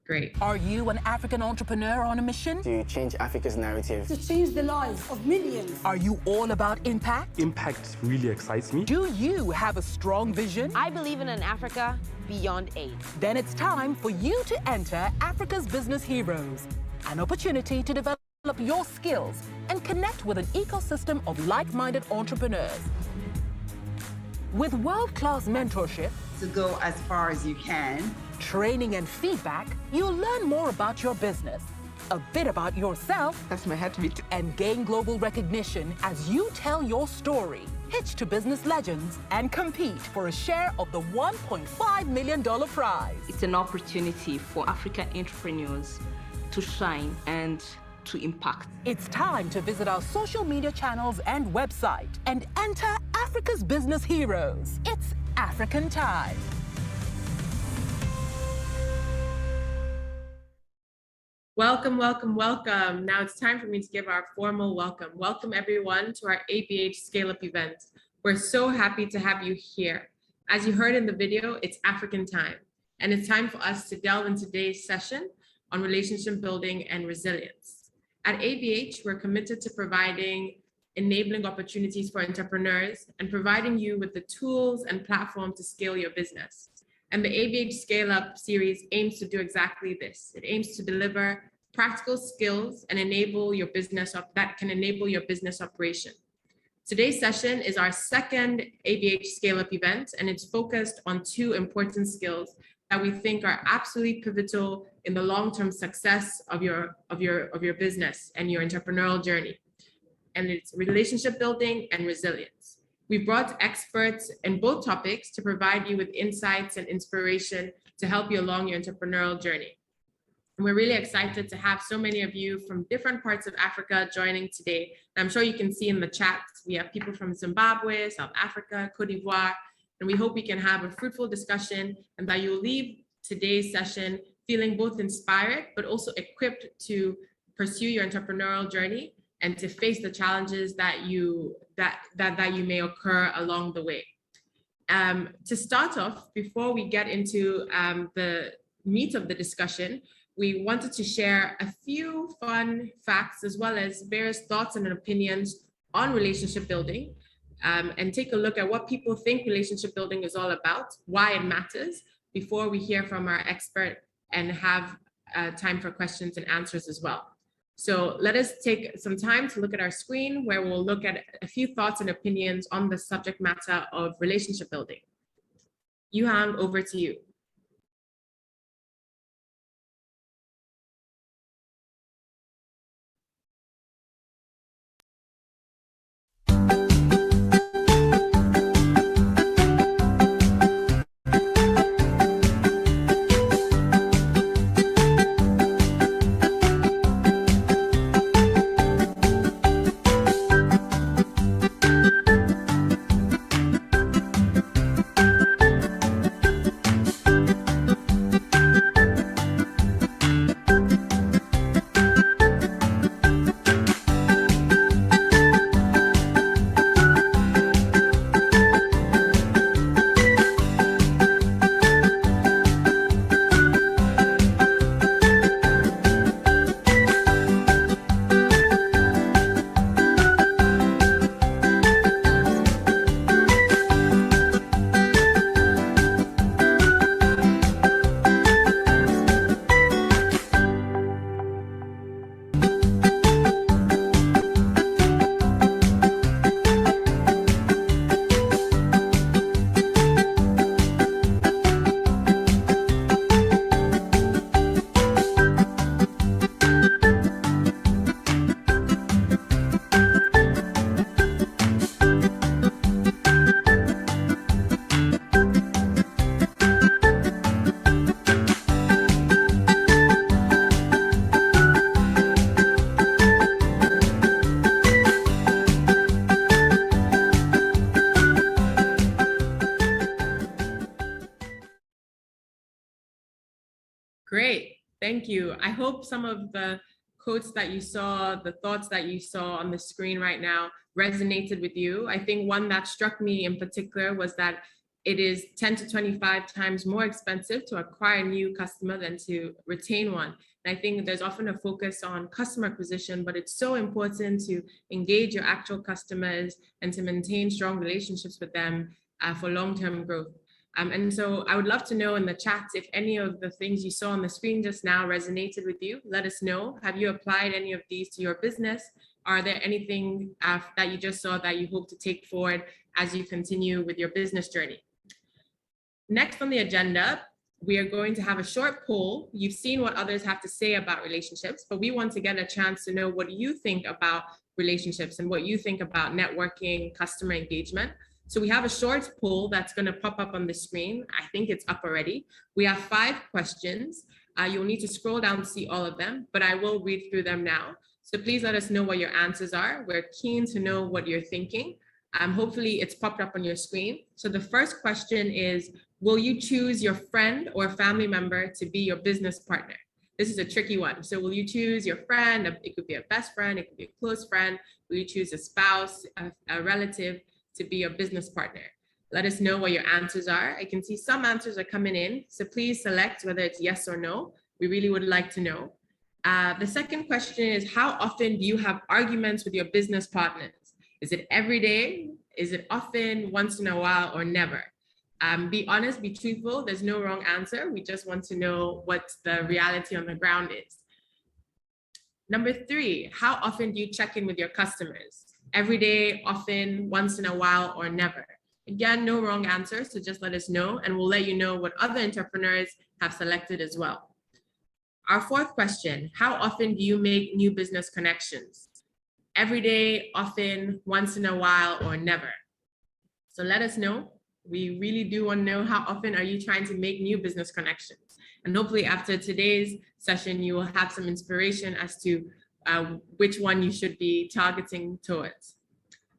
Great. Are you an African entrepreneur on a mission? To change Africa's narrative. To change the lives of millions. Are you all about impact? Impact really excites me. Do you have a strong vision? I believe in an Africa beyond aid. Then it's time for you to enter Africa's Business Heroes, an opportunity to develop your skills and connect with an ecosystem of like-minded entrepreneurs. With world-class mentorship, to go as far as you can, training and feedback, you'll learn more about your business, a bit about yourself, that's my heartbeat, and gain global recognition as you tell your story, pitch to business legends, and compete for a share of the $1.5 million prize. It's an opportunity for African entrepreneurs to shine and to impact. It's time to visit our social media channels and website and enter Africa's Business Heroes. It's African time. Welcome, welcome, welcome. Now it's time for me to give our formal welcome. Welcome everyone to our ABH ScaleUp event. We're so happy to have you here. As you heard in the video, it's African time, and it's time for us to delve into today's session on relationship building and resilience. At ABH, we're committed to providing enabling opportunities for entrepreneurs and providing you with the tools and platform to scale your business. And the ABH ScaleUp series aims to do exactly this. It aims to deliver practical skills and enable your business that can enable your business operation. Today's session is our second ABH ScaleUp event, and it's focused on two important skills that we think are absolutely pivotal in the long-term success of your business and your entrepreneurial journey. And it's relationship building and resilience. We've brought experts in both topics to provide you with insights and inspiration to help you along your entrepreneurial journey. And we're really excited to have so many of you from different parts of Africa joining today. And I'm sure you can see in the chat, we have people from Zimbabwe, South Africa, Cote d'Ivoire, and we hope we can have a fruitful discussion and that you'll leave today's session feeling both inspired, but also equipped to pursue your entrepreneurial journey and to face the challenges that you may occur along the way. To start off, before we get into the meat of the discussion, we wanted to share a few fun facts as well as various thoughts and opinions on relationship building, and take a look at what people think relationship building is all about, why it matters, before we hear from our expert and have time for questions and answers as well. So let us take some time to look at our screen where we'll look at a few thoughts and opinions on the subject matter of relationship building. Yuhan, over to you. Great, thank you. I hope some of the quotes that you saw, the thoughts that you saw on the screen right now resonated with you. I think one that struck me in particular was that it is 10 to 25 times more expensive to acquire a new customer than to retain one. And I think there's often a focus on customer acquisition, but it's so important to engage your actual customers and to maintain strong relationships with them for long-term growth. And so I would love to know in the chat if any of the things you saw on the screen just now resonated with you. Let us know. Have you applied any of these to your business? Are there anything that you just saw that you hope to take forward as you continue with your business journey? Next on the agenda, we are going to have a short poll. You've seen what others have to say about relationships, but we want to get a chance to know what you think about relationships and what you think about networking, customer engagement. So we have a short poll that's going to pop up on the screen. I think it's up already. We have 5 questions. You'll need to scroll down to see all of them, but I will read through them now. So please let us know what your answers are. We're keen to know what you're thinking. Hopefully it's popped up on your screen. So the first question is, will you choose your friend or family member to be your business partner? This is a tricky one. So will you choose your friend? It could be a best friend, it could be a close friend. Will you choose a spouse, a relative to be your business partner? Let us know what your answers are. I can see some answers are coming in, so please select whether it's yes or no. We really would like to know. The second question is, how often do you have arguments with your business partners? Is it every day? Is it often, once in a while, or never? Be honest, be truthful. There's no wrong answer. We just want to know what the reality on the ground is. Number 3, how often do you check in with your customers? Every day, often, once in a while, or never? Again, no wrong answer, so just let us know, and we'll let you know what other entrepreneurs have selected as well. Our 4th question, how often do you make new business connections? Every day, often, once in a while, or never? So let us know. We really do want to know, how often are you trying to make new business connections? And hopefully after today's session, you will have some inspiration as to which one you should be targeting towards.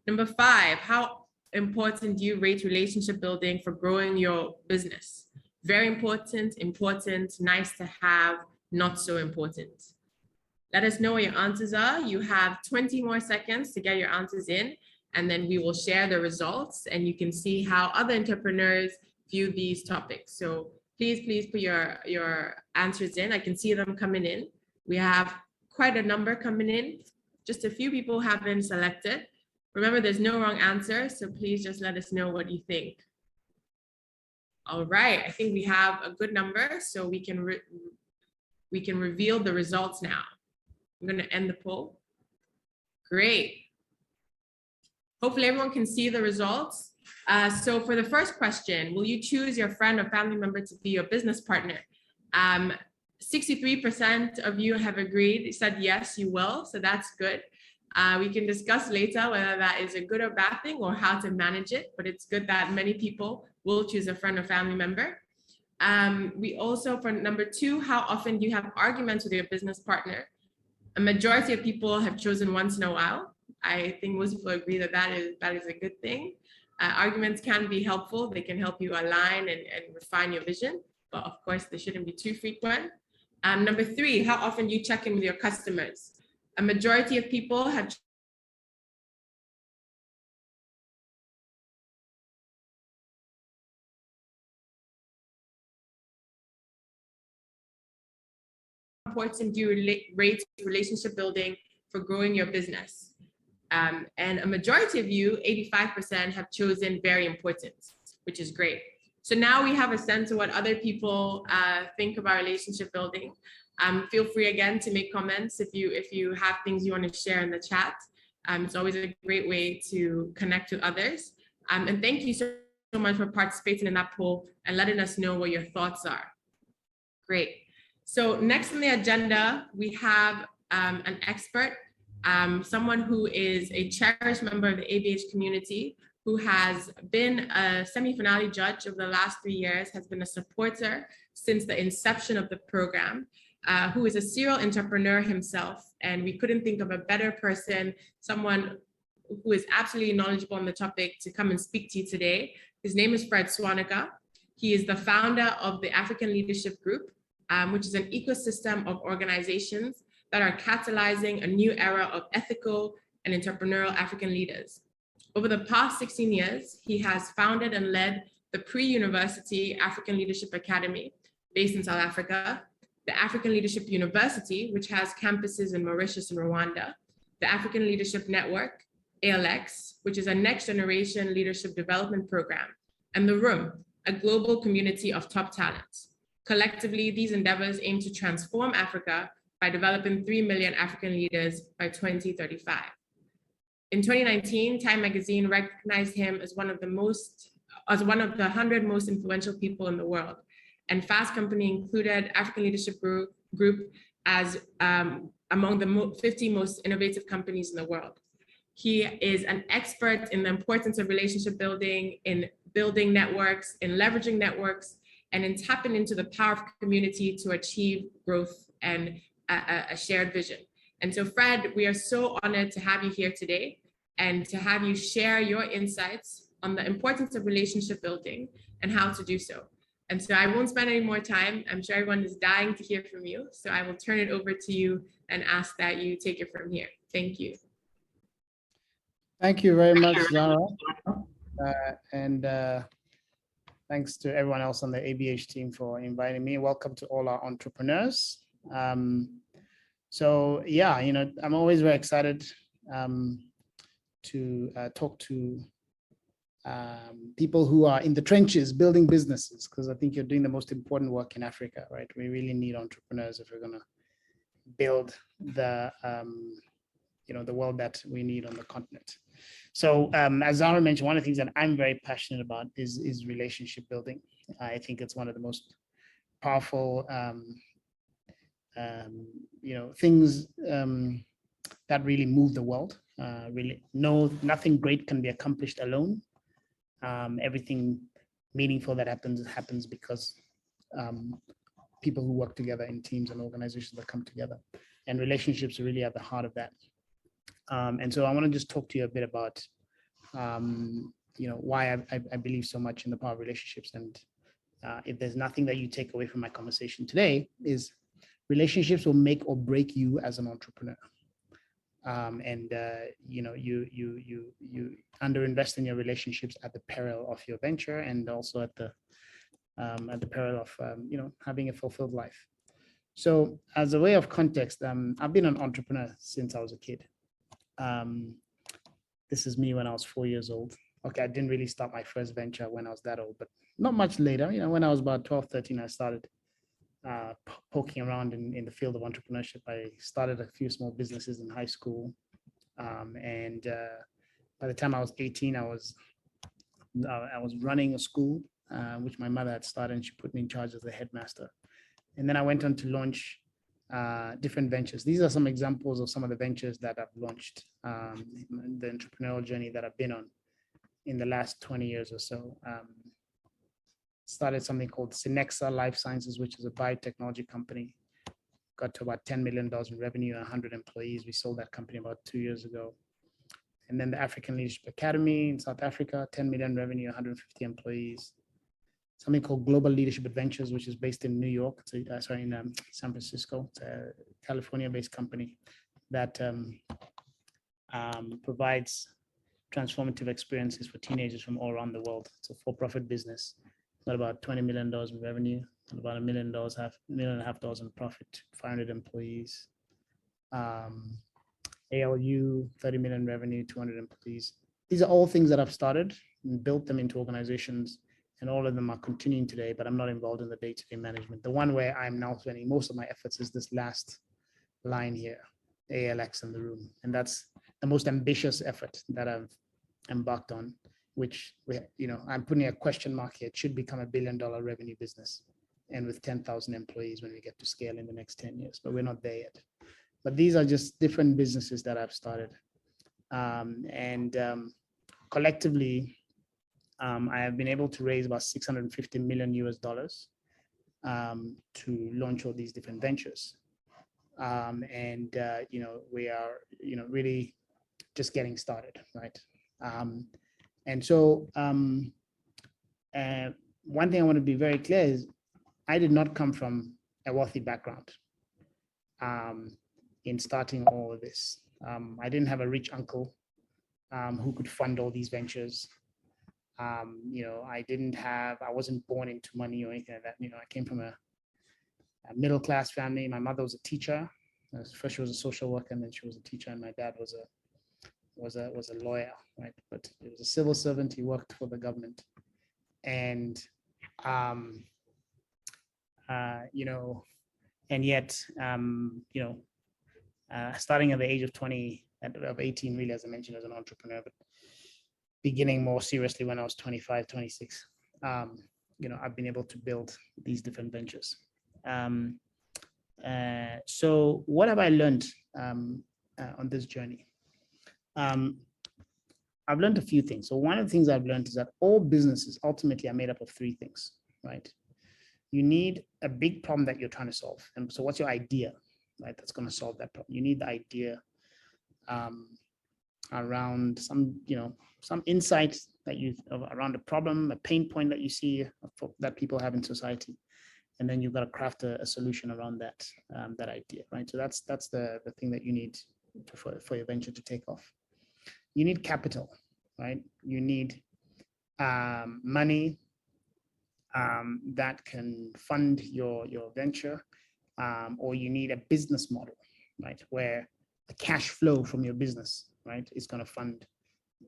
Number 5, how important do you rate relationship building for growing your business? Very important, important, nice to have, not so important. Let us know what your answers are. You have 20 more seconds to get your answers in, and then we will share the results and you can see how other entrepreneurs view these topics. So please put your answers in. I can see them coming in. We have quite a number coming in. Just a few people have been selected. Remember, there's no wrong answer, so please just let us know what you think. All right, I think we have a good number, so we can reveal the results now. I'm going to end the poll. Great. Hopefully everyone can see the results. So for the first question, will you choose your friend or family member to be your business partner? 63% of you have agreed, said yes, you will, so that's good. We can discuss later whether that is a good or bad thing or how to manage it, but it's good that many people will choose a friend or family member. We also, for number 2, how often do you have arguments with your business partner? A majority of people have chosen once in a while. I think most people agree that that is a good thing. Arguments can be helpful. They can help you align and refine your vision, but of course they shouldn't be too frequent. Number 3, how often do you check in with your customers? A majority of people have important do you rate relationship building for growing your business? And a majority of you, 85%, have chosen very important, which is great. So now we have a sense of what other people think about relationship building. Feel free again to make comments if you have things you want to share in the chat. It's always a great way to connect to others. And thank you so much for participating in that poll and letting us know what your thoughts are. Great. So next on the agenda, we have an expert, someone who is a cherished member of the ABH community, who has been a semi-finale judge over the last 3 years, has been a supporter since the inception of the program, who is a serial entrepreneur himself. And we couldn't think of a better person, someone who is absolutely knowledgeable on the topic, to come and speak to you today. His name is Fred Swaniker. He is the founder of the African Leadership Group, which is an ecosystem of organizations that are catalyzing a new era of ethical and entrepreneurial African leaders. Over the past 16 years, he has founded and led the Pre-University African Leadership Academy, based in South Africa, the African Leadership University, which has campuses in Mauritius and Rwanda, the African Leadership Network, ALX, which is a next generation leadership development program, and The Room, a global community of top talents. Collectively, these endeavors aim to transform Africa by developing 3 million African leaders by 2035. In 2019, Time Magazine recognized him as one of the 100 most influential people in the world. And Fast Company included African Leadership Group as among the 50 most innovative companies in the world. He is an expert in the importance of relationship building, in building networks, in leveraging networks, and in tapping into the power of community to achieve growth and a shared vision. And so, Fred, we are so honored to have you here today and to have you share your insights on the importance of relationship building and how to do so. And so I won't spend any more time. I'm sure everyone is dying to hear from you. So I will turn it over to you and ask that you take it from here. Thank you. Thank you very much, Zara. Thanks to everyone else on the ABH team for inviting me. Welcome to all our entrepreneurs. So yeah, you know, I'm always very excited to talk to people who are in the trenches building businesses, because I think you're doing the most important work in Africa, right? We really need entrepreneurs if we're going to build the you know, the world that we need on the continent. So as Zara mentioned, one of the things that I'm very passionate about is relationship building. I think it's one of the most powerful you know, things that really move the world. Really, nothing great can be accomplished alone. Everything meaningful that happens because people who work together in teams and organizations that come together, and relationships are really at the heart of that. And so I want to just talk to you a bit about you know, why I believe so much in the power of relationships. And if there's nothing that you take away from my conversation today, is relationships will make or break you as an entrepreneur. You know, you underinvest in your relationships at the peril of your venture, and also at the peril of you know, having a fulfilled life. So as a way of context, I've been an entrepreneur since I was a kid. This is me when I was 4 years old. Okay, I didn't really start my first venture when I was that old, but not much later. You know, when I was about 12, 13, I started poking around in the field of entrepreneurship. I started a few small businesses in high school. By the time I was 18, I was running a school, which my mother had started, and she put me in charge as the headmaster. And then I went on to launch different ventures. These are some examples of some of the ventures that I've launched, the entrepreneurial journey that I've been on in the last 20 years or so. Started something called Synexa Life Sciences, which is a biotechnology company. Got to about $10 million in revenue, 100 employees. We sold that company about 2 years ago. And then the African Leadership Academy in South Africa, 10 million revenue, 150 employees. Something called Global Leadership Adventures, which is based in New York, in San Francisco. It's a California-based company that provides transformative experiences for teenagers from all around the world. It's a for-profit business. Got about $20 million in revenue, and about $1.5 million in profit, 500 employees. ALU, 30 million revenue, 200 employees. These are all things that I've started and built them into organizations, and all of them are continuing today, but I'm not involved in the day-to-day management. The one where I'm now spending most of my efforts is this last line here, ALX in The Room. And that's the most ambitious effort that I've embarked on, which, you know, I'm putting a question mark here. It should become $1 billion revenue business, and with 10,000 employees when we get to scale in the next 10 years, but we're not there yet. But these are just different businesses that I've started. Collectively, I have been able to raise about $650 million US to launch all these different ventures. You know, we are, you know, really just getting started, right? One thing I want to be very clear is I did not come from a wealthy background in starting all of this. I didn't have a rich uncle who could fund all these ventures. I wasn't born into money or anything like that. I came from a middle-class family. My mother was a teacher. First she was a social worker, and then she was a teacher, and my dad was a lawyer, right? But he was a civil servant. He worked for the government, and and yet starting at the age of 18, really, as I mentioned, as an entrepreneur, but beginning more seriously when I was 25, 26, I've been able to build these different ventures. So what have I learned on this journey? I've learned a few things. So one of the things I've learned is that all businesses ultimately are made up of three things, right? You need a big problem that you're trying to solve. And so what's your idea, right? That's going to solve that problem. You need the idea around some insight around a problem, a pain point that you see that people have in society. And then you've got to craft a solution around that idea, right? So that's the thing that you need for your venture to take off. You need capital, right? You need money that can fund your venture, or you need a business model, right, where the cash flow from your business, right, is going to fund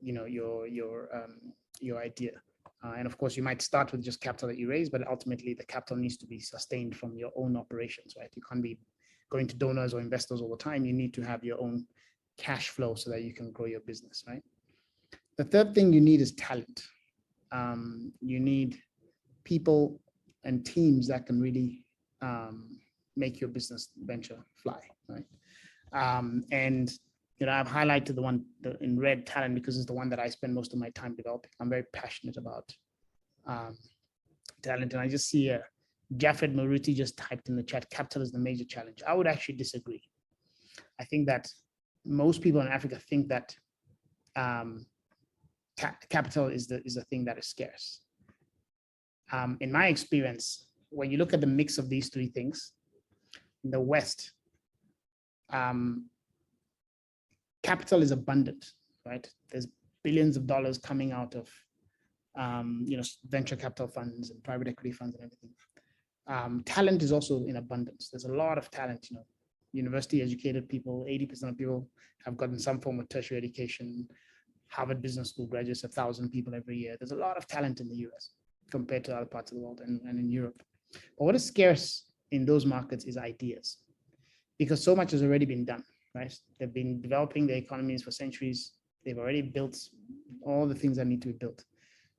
your idea. And of course, you might start with just capital that you raise, but ultimately the capital needs to be sustained from your own operations, right? You can't be going to donors or investors all the time. You need to have your own cash flow so that you can grow your business, right? The third thing you need is talent. You need people and teams that can really make your business venture fly, right? And I've highlighted the one in red, talent, because it's the one that I spend most of my time developing. I'm very passionate about talent. And I just see Jafed Maruti just typed in the chat, capital is the major challenge. I would actually disagree. I think that most people in Africa think that capital is the thing that is scarce. In my experience, when you look at the mix of these three things, in the West, capital is abundant, right? There's billions of dollars coming out of, venture capital funds and private equity funds and everything. Talent is also in abundance. There's a lot of talent, university educated people, 80% of people have gotten some form of tertiary education. Harvard Business School graduates 1,000 people every year. There's a lot of talent in the US compared to other parts of the world and in Europe. But what is scarce in those markets is ideas, because so much has already been done. Right? They've been developing their economies for centuries. They've already built all the things that need to be built.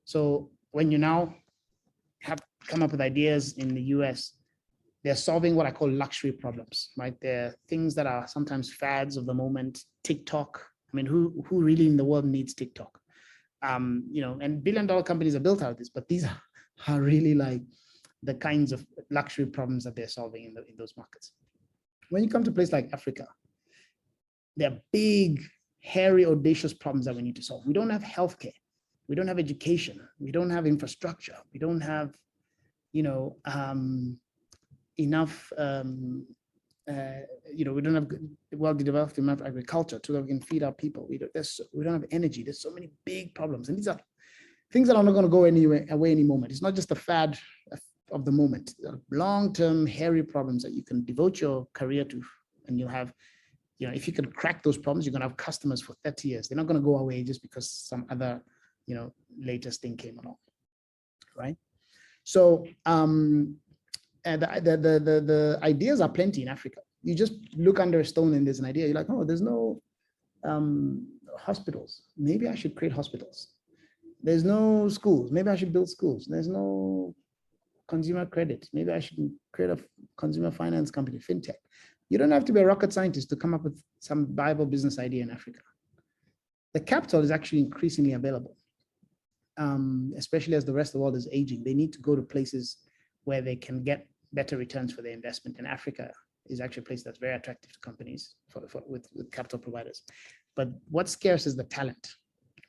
So when you now have come up with ideas in the US, they're solving what I call luxury problems, right? They're things that are sometimes fads of the moment. TikTok. I mean, who really in the world needs TikTok? And billion-dollar companies are built out of this, but these are really like the kinds of luxury problems that they're solving in those markets. When you come to a place like Africa, there are big, hairy, audacious problems that we need to solve. We don't have healthcare. We don't have education. We don't have infrastructure. We don't have, enough, we don't have well-developed enough agriculture so that we can feed our people. We don't have energy. There's so many big problems. And these are things that are not going to go away any moment. It's not just a fad of the moment. Long-term, hairy problems that you can devote your career to, and you'll have, if you can crack those problems, you're going to have customers for 30 years. They're not going to go away just because some other, latest thing came along, right? So the ideas are plenty in Africa. You just look under a stone and there's an idea. You're like, oh, there's no hospitals. Maybe I should create hospitals. There's no schools. Maybe I should build schools. There's no consumer credit. Maybe I should create a consumer finance company, fintech. You don't have to be a rocket scientist to come up with some viable business idea in Africa. The capital is actually increasingly available, especially as the rest of the world is aging. They need to go to places where they can get better returns for their investment. And Africa is actually a place that's very attractive to companies with capital providers. But what's scarce is the talent,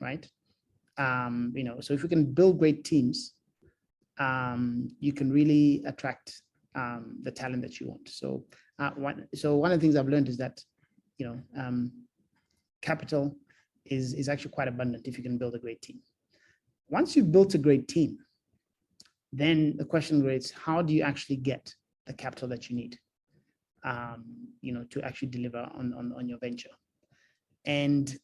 right? So if you can build great teams, you can really attract the talent that you want. So one of the things I've learned is that, capital is actually quite abundant if you can build a great team. Once you've built a great team, then the question is, how do you actually get the capital that you need, to actually deliver on your venture? And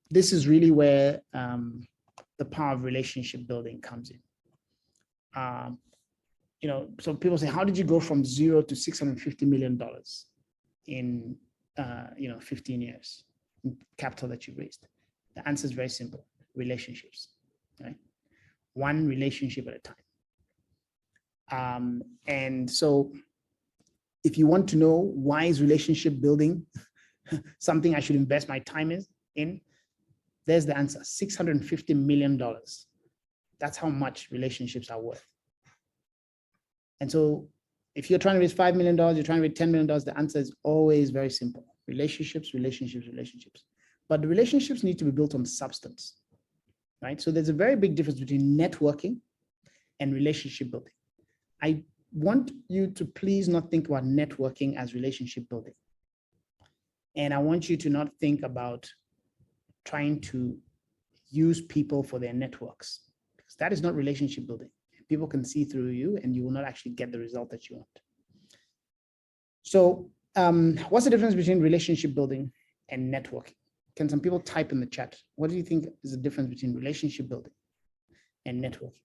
this is really where the power of relationship building comes in. So people say, how did you go from 0 to $650 million in 15 years in capital that you raised? The answer is very simple: relationships, right? One relationship at a time. And so if you want to know why is relationship building something I should invest my time in, there's the answer: $650 million. That's how much relationships are worth. And so if you're trying to raise $5 million, you're trying to raise $10 million, the answer is always very simple: relationships, relationships, relationships. But the relationships need to be built on substance, right? So there's a very big difference between networking and relationship building. I want you to please not think about networking as relationship building. And I want you to not think about trying to use people for their networks, because that is not relationship building. People can see through you and you will not actually get the result that you want. So what's the difference between relationship building and networking? Can some people type in the chat? What do you think is the difference between relationship building and networking?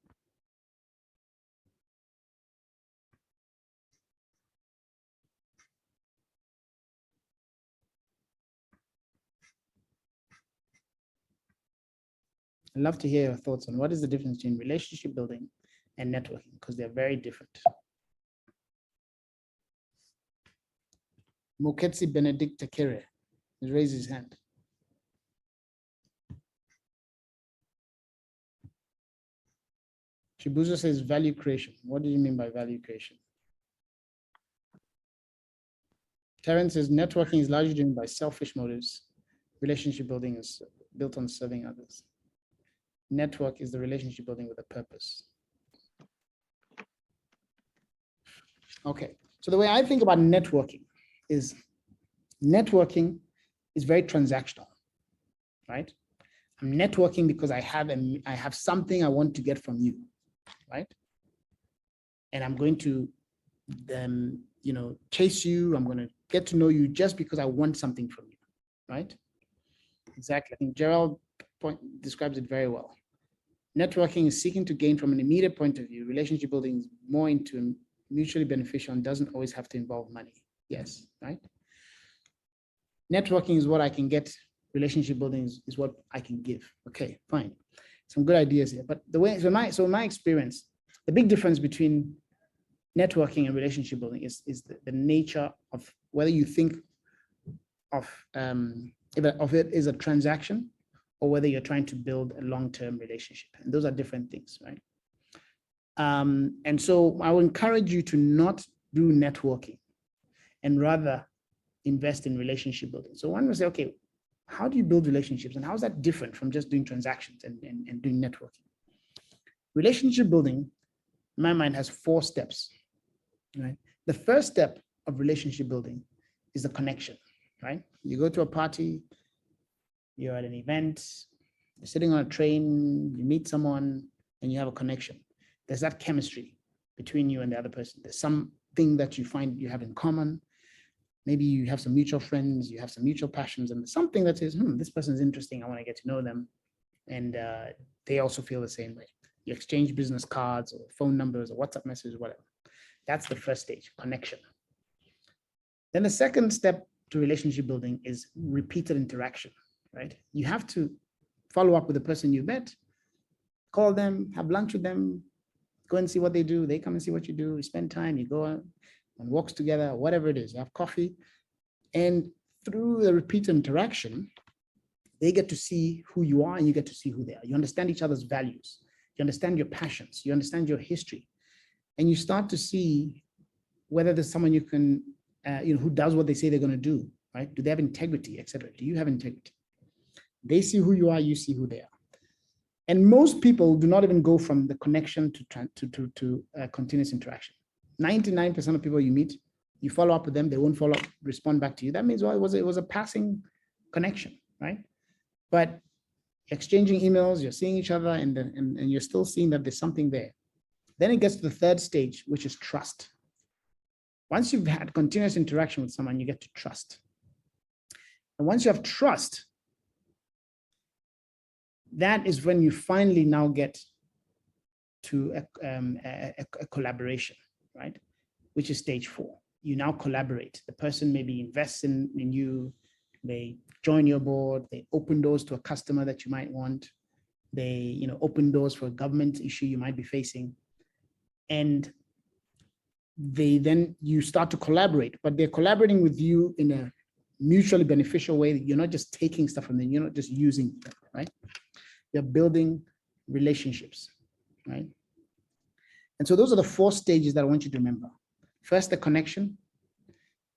I'd love to hear your thoughts on what is the difference between relationship building and networking, because they're very different. Moketsi Benedict Takere has raised his hand. Chibuzo says value creation. What do you mean by value creation? Terence says networking is largely driven by selfish motives. Relationship building is built on serving others. Network is the relationship building with a purpose. Okay, so the way I think about networking is very transactional, right? I'm networking because I have something I want to get from you, right? And I'm going to chase you. I'm going to get to know you just because I want something from you, right? Exactly. I think Gerald describes it very well. Networking is seeking to gain from an immediate point of view. Relationship building is more into mutually beneficial and doesn't always have to involve money. Yes, right? Networking is what I can get. Relationship building is what I can give. Okay, fine. Some good ideas here. But in my experience, the big difference between networking and relationship building is the nature of whether you think of it as a transaction or whether you're trying to build a long-term relationship. And those are different things, right? And so I will encourage you to not do networking and rather invest in relationship building. So one will say, okay, how do you build relationships? And how is that different from just doing transactions and doing networking? Relationship building, in my mind, has 4 steps, right? The first step of relationship building is the connection, right? You go to a party, you're at an event, you're sitting on a train, you meet someone and you have a connection. There's that chemistry between you and the other person. There's something that you find you have in common. Maybe you have some mutual friends, you have some mutual passions, and something that says, this person is interesting, I want to get to know them. And they also feel the same way. You exchange business cards or phone numbers or WhatsApp messages, whatever. That's the first stage, connection. Then the second step to relationship building is repeated interaction, right? You have to follow up with the person you met, call them, have lunch with them, go and see what they do. They come and see what you do. You spend time, you go on walks together, whatever it is, you have coffee. And through the repeated interaction, they get to see who you are and you get to see who they are. You understand each other's values. You understand your passions. You understand your history. And you start to see whether there's someone you can, who does what they say they're going to do, right? Do they have integrity, etc.? Do you have integrity? They see who you are, you see who they are. And most people do not even go from the connection to continuous interaction. 99% of people you meet, you follow up with them, they won't follow up, respond back to you. That means, well, it was a passing connection, right? But exchanging emails, you're seeing each other, and you're still seeing that there's something there. Then it gets to the third stage, which is trust. Once you've had continuous interaction with someone, you get to trust. And once you have trust, that is when you finally now get to a collaboration, right? Which is stage 4. You now collaborate. The person maybe invests in you, they join your board, they open doors to a customer that you might want, they open doors for a government issue you might be facing, and you start to collaborate, but they're collaborating with you in a mutually beneficial way. You're not just taking stuff from them, you're not just using them, right? You're building relationships, right? And so those are the 4 stages that I want you to remember. First, the connection,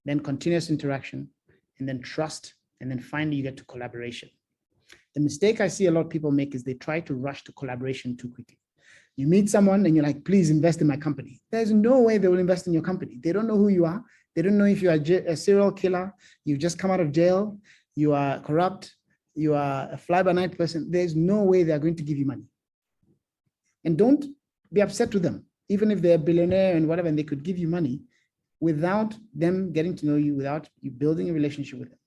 then continuous interaction, and then trust, and then finally you get to collaboration. The mistake I see a lot of people make is they try to rush to collaboration too quickly. You meet someone and you're like, please invest in my company. There's no way they will invest in your company. They don't know who you are. They don't know if you are a serial killer, you've just come out of jail, you are corrupt, you are a fly-by-night person. There's no way they're going to give you money. And don't be upset with them, even if they're a billionaire and whatever, and they could give you money without them getting to know you, without you building a relationship with them.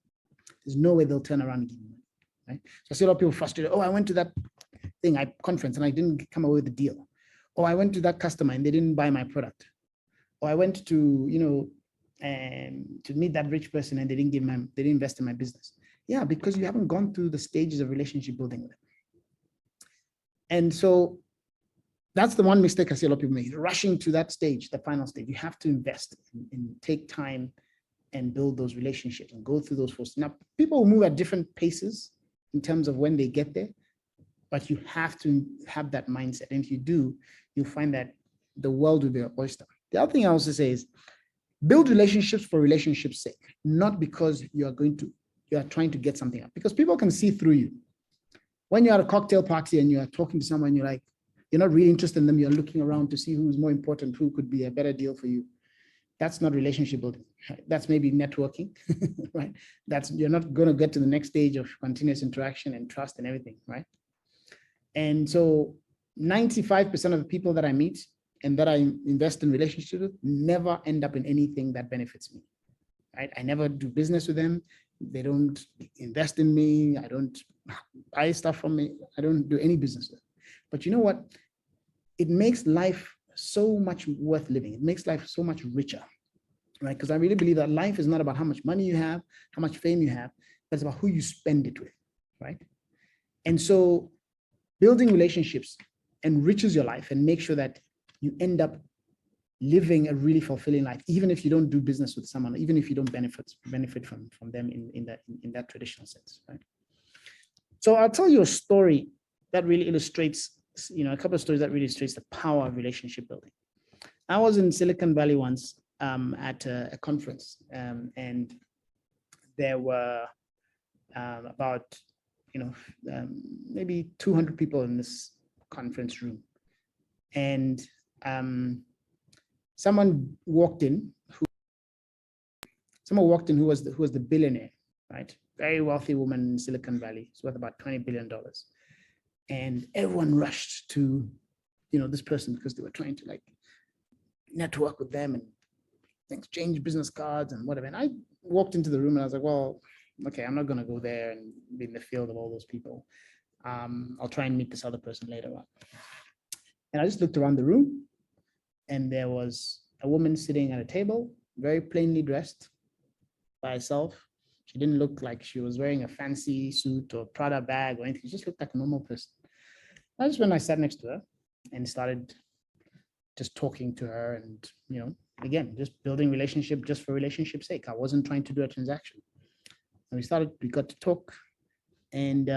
There's no way they'll turn around and give you money, right? So I see a lot of people frustrated. Oh, I went to that conference and I didn't come away with a deal. Or I went to that customer and they didn't buy my product. Or I went to, to meet that rich person and they didn't invest in my business. Yeah, because you haven't gone through the stages of relationship building with them. And so that's the one mistake I see a lot of people make, rushing to that stage, the final stage. You have to invest and take time and build those relationships and go through those first. Now, people will move at different paces in terms of when they get there, but you have to have that mindset. And if you do, you'll find that the world will be an oyster. The other thing I also say is build relationships for relationships' sake, not because you are trying to get something up, because people can see through you. When you're at a cocktail party and you are talking to someone, you're not really interested in them. You're looking around to see who's more important, who could be a better deal for you. That's not relationship building. That's maybe networking, right? You're not going to get to the next stage of continuous interaction and trust and everything, right? And so 95% of the people that I meet and that I invest in relationships with never end up in anything that benefits me, right? I never do business with them. They don't invest in me. I don't buy stuff from me. I don't do any business with them. But you know what? It makes life so much worth living. It makes life so much richer, right? Because I really believe that life is not about how much money you have, how much fame you have, but it's about who you spend it with, right? And so building relationships enriches your life and make sure that you end up living a really fulfilling life, even if you don't do business with someone, even if you don't benefit from them in that traditional sense, right? So I'll tell you a story that really illustrates, a couple of stories that really illustrates the power of relationship building. I was in Silicon Valley once at a conference, and there were about maybe 200 people in this conference room, and someone walked in who was the billionaire, right? Very wealthy woman in Silicon Valley. It's worth about $20 billion. And everyone rushed to, this person because they were trying to network with them and exchange business cards and whatever. And I walked into the room and I was like, well, okay, I'm not going to go there and be in the field of all those people. I'll try and meet this other person later on. And I just looked around the room and there was a woman sitting at a table, very plainly dressed by herself. She didn't look like she was wearing a fancy suit or Prada bag or anything. She just looked like a normal person. I just went, I sat next to her and started just talking to her and, again, just building relationship just for relationship's sake. I wasn't trying to do a transaction. And we got to talk, and,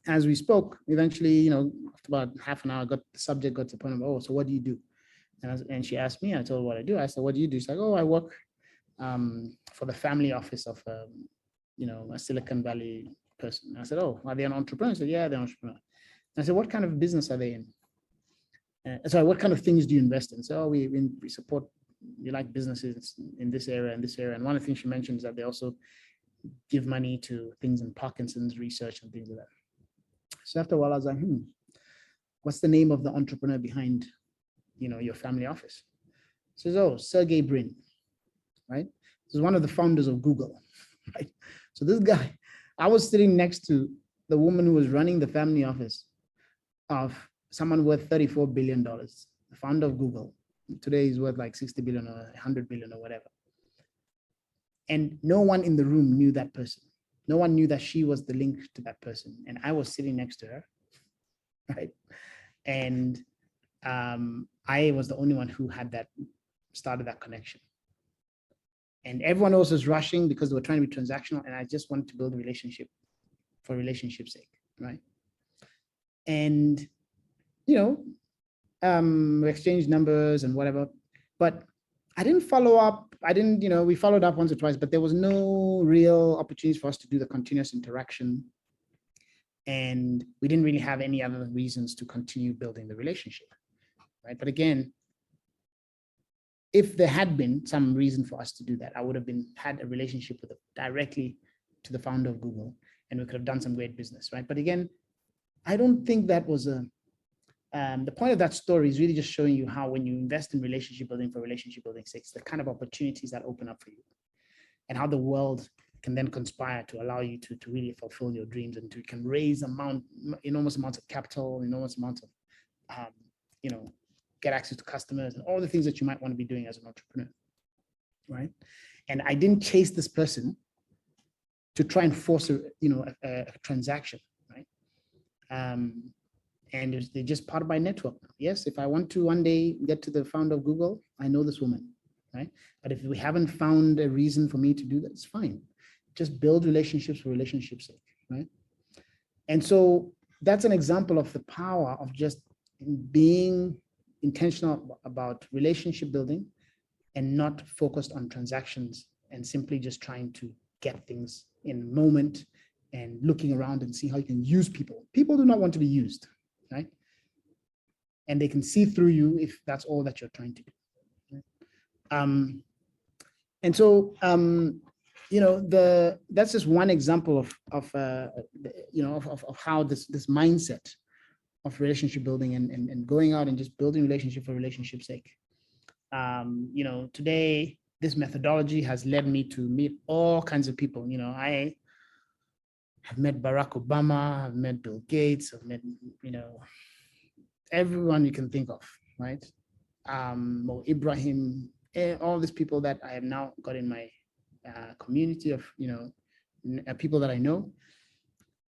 as we spoke, eventually, after about half an hour, the subject got to the point of, oh, so what do you do? And she asked me, I told her what I do. I said, what do you do? She's like, oh, I work for the family office of, a Silicon Valley person. I said, oh, are they an entrepreneur? I said, yeah, they're an entrepreneur. I said, what kind of business are they in? Sorry, what kind of things do you invest in? So we support, we like businesses in this area and this area. And one of the things she mentioned is that they also give money to things in Parkinson's research and things like that. So after a while, I was like, what's the name of the entrepreneur behind, your family office? He says, oh, Sergey Brin, right? This is one of the founders of Google, right? So this guy, I was sitting next to the woman who was running the family office of someone worth $34 billion, the founder of Google. Today he's worth like 60 billion or 100 billion or whatever. And no one in the room knew that person. No one knew that she was the link to that person. And I was sitting next to her, right? And I was the only one who had started that connection. And everyone else was rushing because they were trying to be transactional. And I just wanted to build a relationship for relationship's sake, right? And, we exchanged numbers and whatever, but I didn't follow up. We followed up once or twice, but there was no real opportunities for us to do the continuous interaction. And we didn't really have any other reasons to continue building the relationship, right? But again, if there had been some reason for us to do that, I would have had a relationship with directly to the founder of Google, and we could have done some great business, right? But again, I don't think that was the point of that story is really just showing you how when you invest in relationship building for relationship building sake, the kind of opportunities that open up for you and how the world can then conspire to allow you to really fulfill your dreams and you can raise enormous amounts of capital, enormous amounts of, get access to customers and all the things that you might want to be doing as an entrepreneur, right? And I didn't chase this person to try and force a transaction, right? And they're just part of my network. Yes, if I want to one day get to the founder of Google, I know this woman, right? But if we haven't found a reason for me to do that, it's fine. Just build relationships for relationships' sake, right? And so that's an example of the power of just being intentional about relationship building and not focused on transactions and simply just trying to get things in the moment and looking around and see how you can use people. People do not want to be used, right? And they can see through you if that's all that you're trying to do. Right? And so, that's just one example of how this mindset of relationship building and going out and just building relationship for relationship's sake. Today, this methodology has led me to meet all kinds of people. I have met Barack Obama, I've met Bill Gates, I've met, everyone you can think of, right? Mo Ibrahim, all these people that I have now got in my community of, people that I know.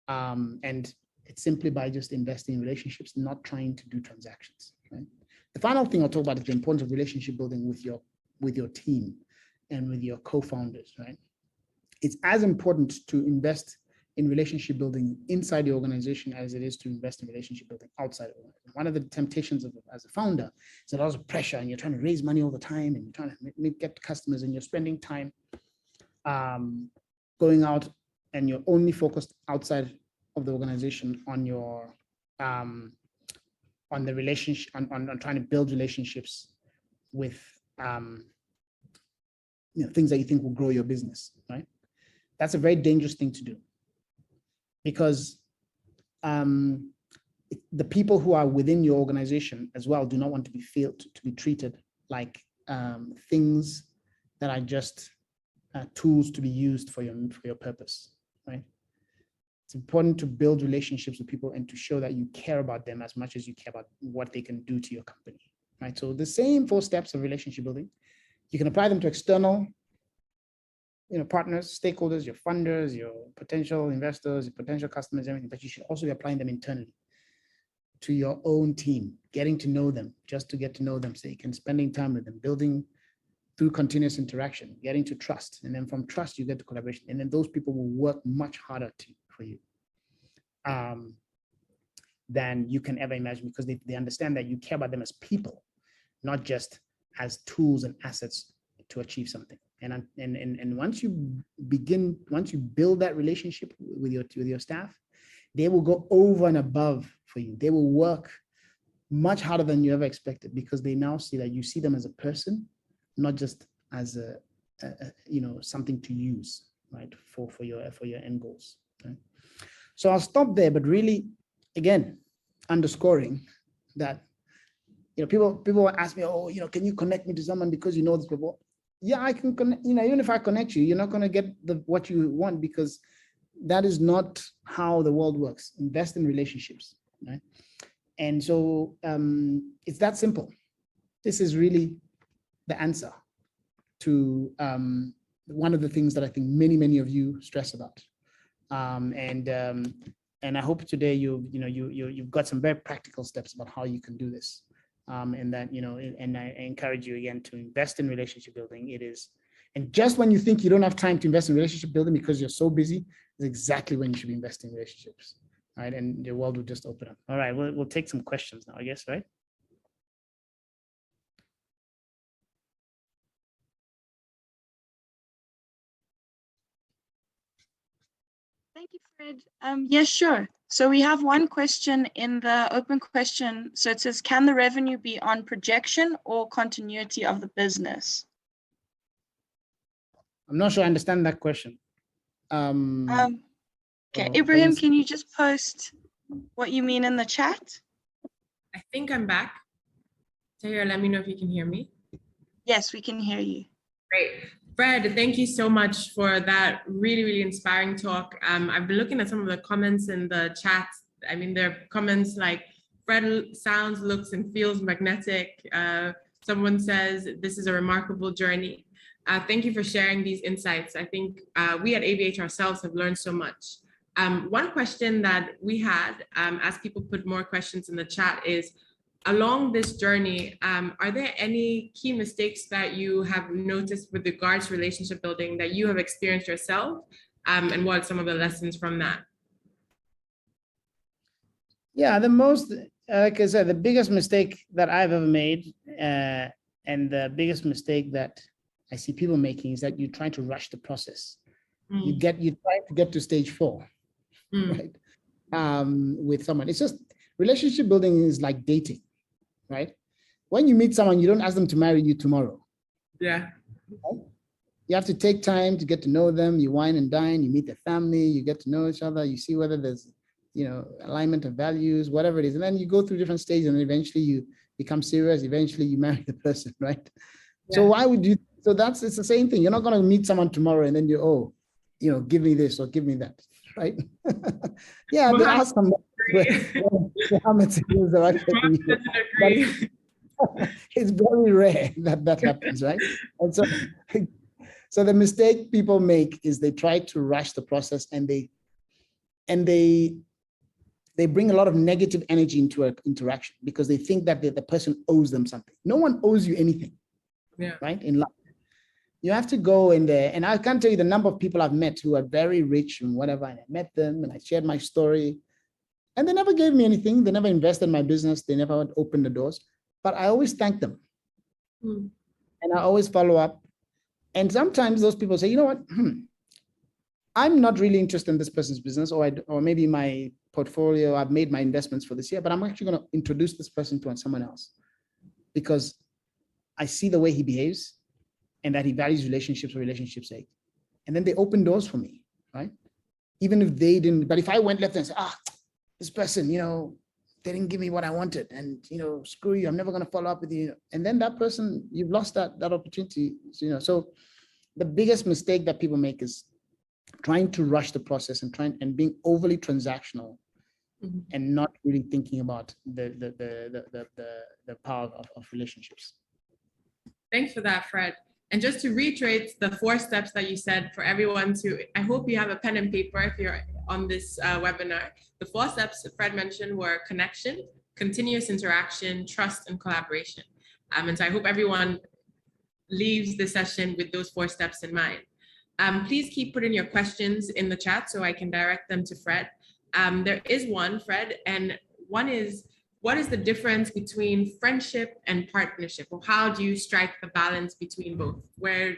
And it's simply by just investing in relationships, not trying to do transactions, right? The final thing I'll talk about is the importance of relationship building with your team and with your co-founders, right? It's as important to invest in relationship building inside the organization as it is to invest in relationship building outside of it. One of the temptations as a founder is a lot of pressure and you're trying to raise money all the time and you're trying to get customers and you're spending time going out and you're only focused outside of the organization on your on the relationship, on trying to build relationships with things that you think will grow your business, right? That's a very dangerous thing to do because the people who are within your organization as well do not want to be treated like things that are just tools to be used for your purpose, right? It's important to build relationships with people and to show that you care about them as much as you care about what they can do to your company, right? So the same 4 steps of relationship building, you can apply them to external, partners, stakeholders, your funders, your potential investors, your potential customers, everything, but you should also be applying them internally to your own team, getting to know them, just to get to know them, so you can spending time with them, building through continuous interaction, getting to trust. And then from trust, you get to collaboration. And then those people will work much harder for you than you can ever imagine, because they understand that you care about them as people, not just as tools and assets to achieve something. And once you build that relationship with your staff, they will go over and above for you. They will work much harder than you ever expected, because they now see that you see them as a person, not just as something to use, right? For your end goals. Right? So I'll stop there, but really, again, underscoring that, people ask me, oh, can you connect me to someone because you know this people? Yeah, I can connect, even if I connect you, you're not going to get what you want, because that is not how the world works. Invest in relationships, right? And so it's that simple. This is really the answer to one of the things that I think many of you stress about. And I hope today you've got some very practical steps about how you can do this. And that, and I encourage you again to invest in relationship building. It is, and just when you think you don't have time to invest in relationship building because you're so busy, is exactly when you should be investing in relationships, right? And the world will just open up. All right, we'll take some questions now, I guess, right? Thank you, Fred. Yes, sure. So we have one question in the open question. So it says, can the revenue be on projection or continuity of the business? I'm not sure I understand that question. Okay, Ibrahim, can you just post what you mean in the chat? I think I'm back. Tahir, let me know if you can hear me. Yes, we can hear you. Great. Fred, thank you so much for that really inspiring talk. I've been looking at some of the comments in the chat. I mean, there are comments like, Fred sounds, looks, and feels magnetic. Someone says, this is a remarkable journey. Thank you for sharing these insights. I think we at ABH ourselves have learned so much. One question that we had, as people put more questions in the chat, is, along this journey, are there any key mistakes that you have noticed with regards to relationship building that you have experienced yourself? And what are some of the lessons from that? Yeah, like I said, the biggest mistake that I've ever made, and the biggest mistake that I see people making, is that you try to rush the process. You try to get to stage 4, right? With someone. It's just, relationship building is like dating. Right? When you meet someone, you don't ask them to marry you tomorrow. Yeah. Right? You have to take time to get to know them. You wine and dine, you meet their family, you get to know each other, you see whether there's, alignment of values, whatever it is. And then you go through different stages, and eventually you become serious. Eventually you marry the person, right? Yeah. So why would you? So it's the same thing. You're not going to meet someone tomorrow and then give me this or give me that, right? Yeah, there are some. It's very rare that happens, right? And so the mistake people make is they try to rush the process, and they bring a lot of negative energy into an interaction because they think that the person owes them something. No one owes you anything, right? In life, you have to go in there, and I can't tell you the number of people I've met who are very rich and whatever, and I met them and I shared my story. And they never gave me anything. They never invested in my business. They never opened the doors. But I always thank them. And I always follow up. And sometimes those people say, you know what? I'm not really interested in this person's business, or maybe my portfolio, I've made my investments for this year, but I'm actually going to introduce this person to someone else because I see the way he behaves and that he values relationships for relationships' sake. And then they open doors for me, right? Even if they didn't, but if I went left and said, this person, they didn't give me what I wanted, and screw you, I'm never going to follow up with you. And then that person, you've lost that opportunity. So the biggest mistake that people make is trying to rush the process and being overly transactional, and not really thinking about the power of relationships. Thanks for that, Fred. And just to reiterate the 4 steps that you said for everyone I hope you have a pen and paper if you're on this webinar. The 4 steps Fred mentioned were connection, continuous interaction, trust, and collaboration. And so I hope everyone leaves the session with those 4 steps in mind. Please keep putting your questions in the chat so I can direct them to Fred. There is one, Fred, and one is, what is the difference between friendship and partnership? Or how do you strike the balance between both? Where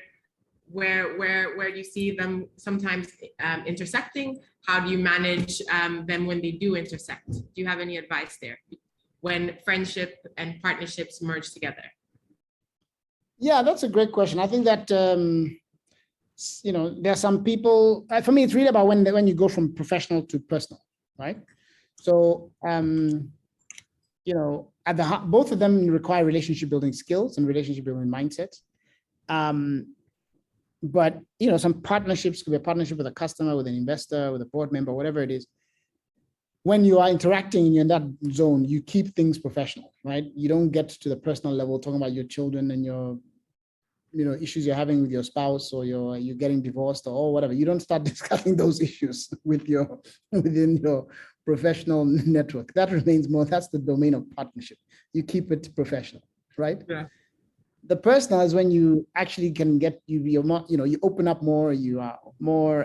do you see them sometimes intersecting? How do you manage them when they do intersect? Do you have any advice there when friendship and partnerships merge together? Yeah, that's a great question. I think that there are some people, for me, it's really about when you go from professional to personal, right? So, at the both of them require relationship building skills and relationship building mindset. But, some partnerships could be a partnership with a customer, with an investor, with a board member, whatever it is. When you are interacting and you're in that zone, you keep things professional, right? You don't get to the personal level talking about your children and your issues you're having with your spouse, or you're getting divorced or whatever. You don't start discussing those issues within your professional network. That remains that's the domain of partnership. You keep it professional, right? Yeah. The personal is when you actually can you're more, you open up more, you are more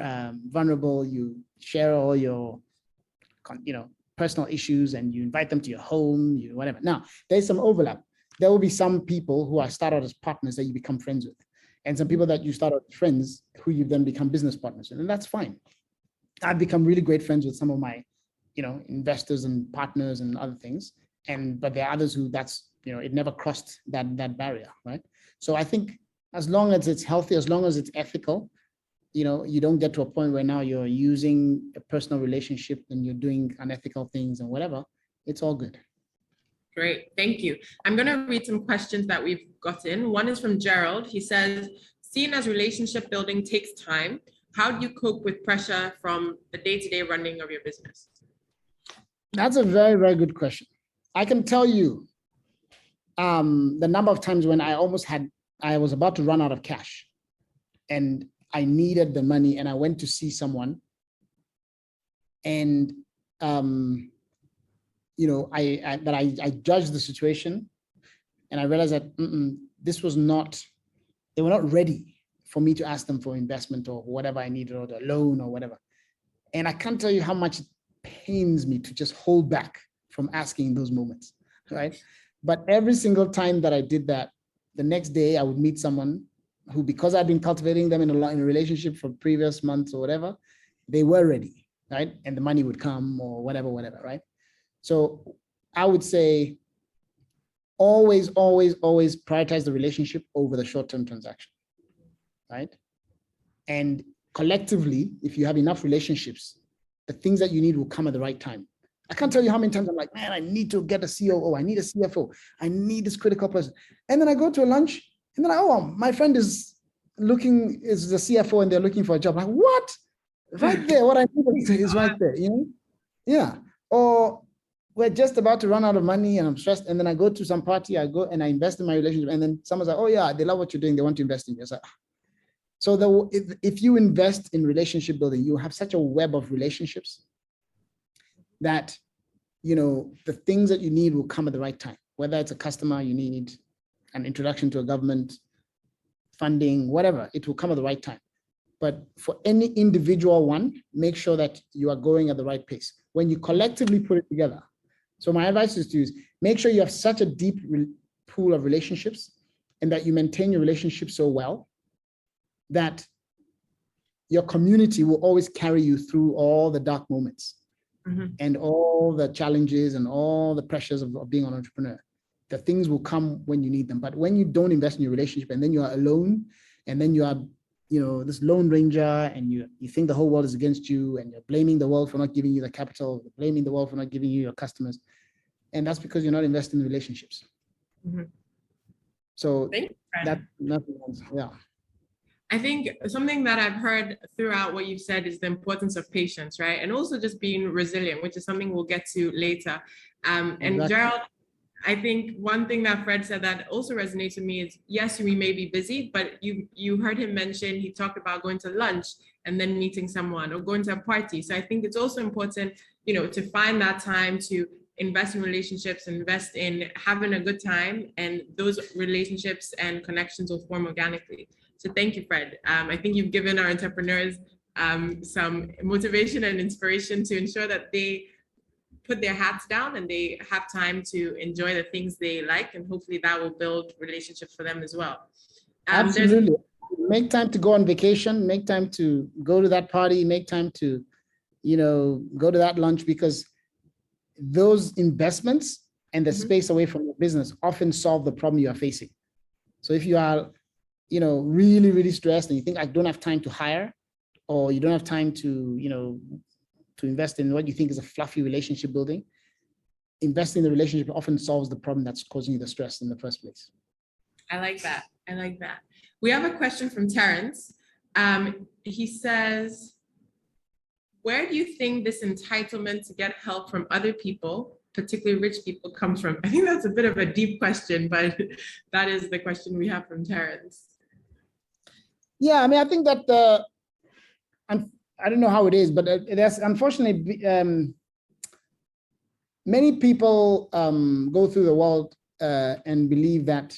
vulnerable, you share all your, personal issues, and you invite them to your home, whatever. Now, there's some overlap. There will be some people who are start out as partners that you become friends with, and some people that you start out as friends who you then become business partners with, and that's fine. I've become really great friends with some of my, investors and partners and other things, but there are others who it never crossed that barrier, right? So I think as long as it's healthy, as long as it's ethical, you don't get to a point where now you're using a personal relationship and you're doing unethical things and whatever. It's all good. Great, thank you. I'm going to read some questions that we've gotten. One is from Gerald. He says, seeing as relationship building takes time, how do you cope with pressure from the day-to-day running of your business? That's a very, very good question. I can tell you the number of times when I was about to run out of cash and I needed the money, and I went to see someone, and I judged the situation, and I realized that they were not ready for me to ask them for investment or whatever I needed, or the loan or whatever. And I can't tell you how much it pains me to just hold back from asking in those moments, right? But every single time that I did that, the next day I would meet someone who, because I'd been cultivating them in a relationship for previous months or whatever, they were ready, right? And the money would come or whatever, right? So I would say always, always, always prioritize the relationship over the short-term transaction, right? And collectively, if you have enough relationships, the things that you need will come at the right time. I can't tell you how many times I'm like, man, I need to get a COO, I need a CFO, I need this critical person. And then I go to a lunch, and then my friend is the CFO and they're looking for a job. I'm like, what? Right there, what I need is right there, Yeah. Or we're just about to run out of money and I'm stressed. And then I go to some party, I go and I invest in my relationship. And then someone's like, oh yeah, they love what you're doing, they want to invest in you. So if you invest in relationship building, you have such a web of relationships that, the things that you need will come at the right time. Whether it's a customer, you need an introduction to a government, funding, whatever, it will come at the right time. But for any individual one, make sure that you are going at the right pace. When you collectively put it together. So my advice is to make sure you have such a deep pool of relationships, and that you maintain your relationship so well that your community will always carry you through all the dark moments, and all the challenges and all the pressures of being an entrepreneur. The things will come when you need them. But when you don't invest in your relationship, and then you are alone, and then you are, this lone ranger, and you think the whole world is against you, and you're blaming the world for not giving you the capital, blaming the world for not giving you your customers. And that's because you're not investing in relationships. So that's nothing else. Yeah. I think something that I've heard throughout what you've said is the importance of patience, right? And also just being resilient, which is something we'll get to later. And exactly. Gerald, I think one thing that Fred said that also resonates with me is, yes, we may be busy, but you heard him mention, he talked about going to lunch and then meeting someone, or going to a party. So I think it's also important, to find that time to invest in relationships, invest in having a good time, and those relationships and connections will form organically. So thank you, Fred. I think you've given our entrepreneurs some motivation and inspiration to ensure that they put their hats down and they have time to enjoy the things they like, and hopefully that will build relationships for them as well. Absolutely. Make time to go on vacation, make time to go to that party, make time to, go to that lunch, because those investments and the space away from your business often solve the problem you are facing. So if you are really, really stressed and you think I don't have time to hire, or you don't have time to, to invest in what you think is a fluffy relationship building, investing in the relationship often solves the problem that's causing you the stress in the first place. I like that. I like that. We have a question from Terrence. He says, where do you think this entitlement to get help from other people, particularly rich people, comes from? I think that's a bit of a deep question, but that is the question we have from Terrence. Yeah, I mean, I think that I don't know how it is, but there's unfortunately many people go through the world and believe that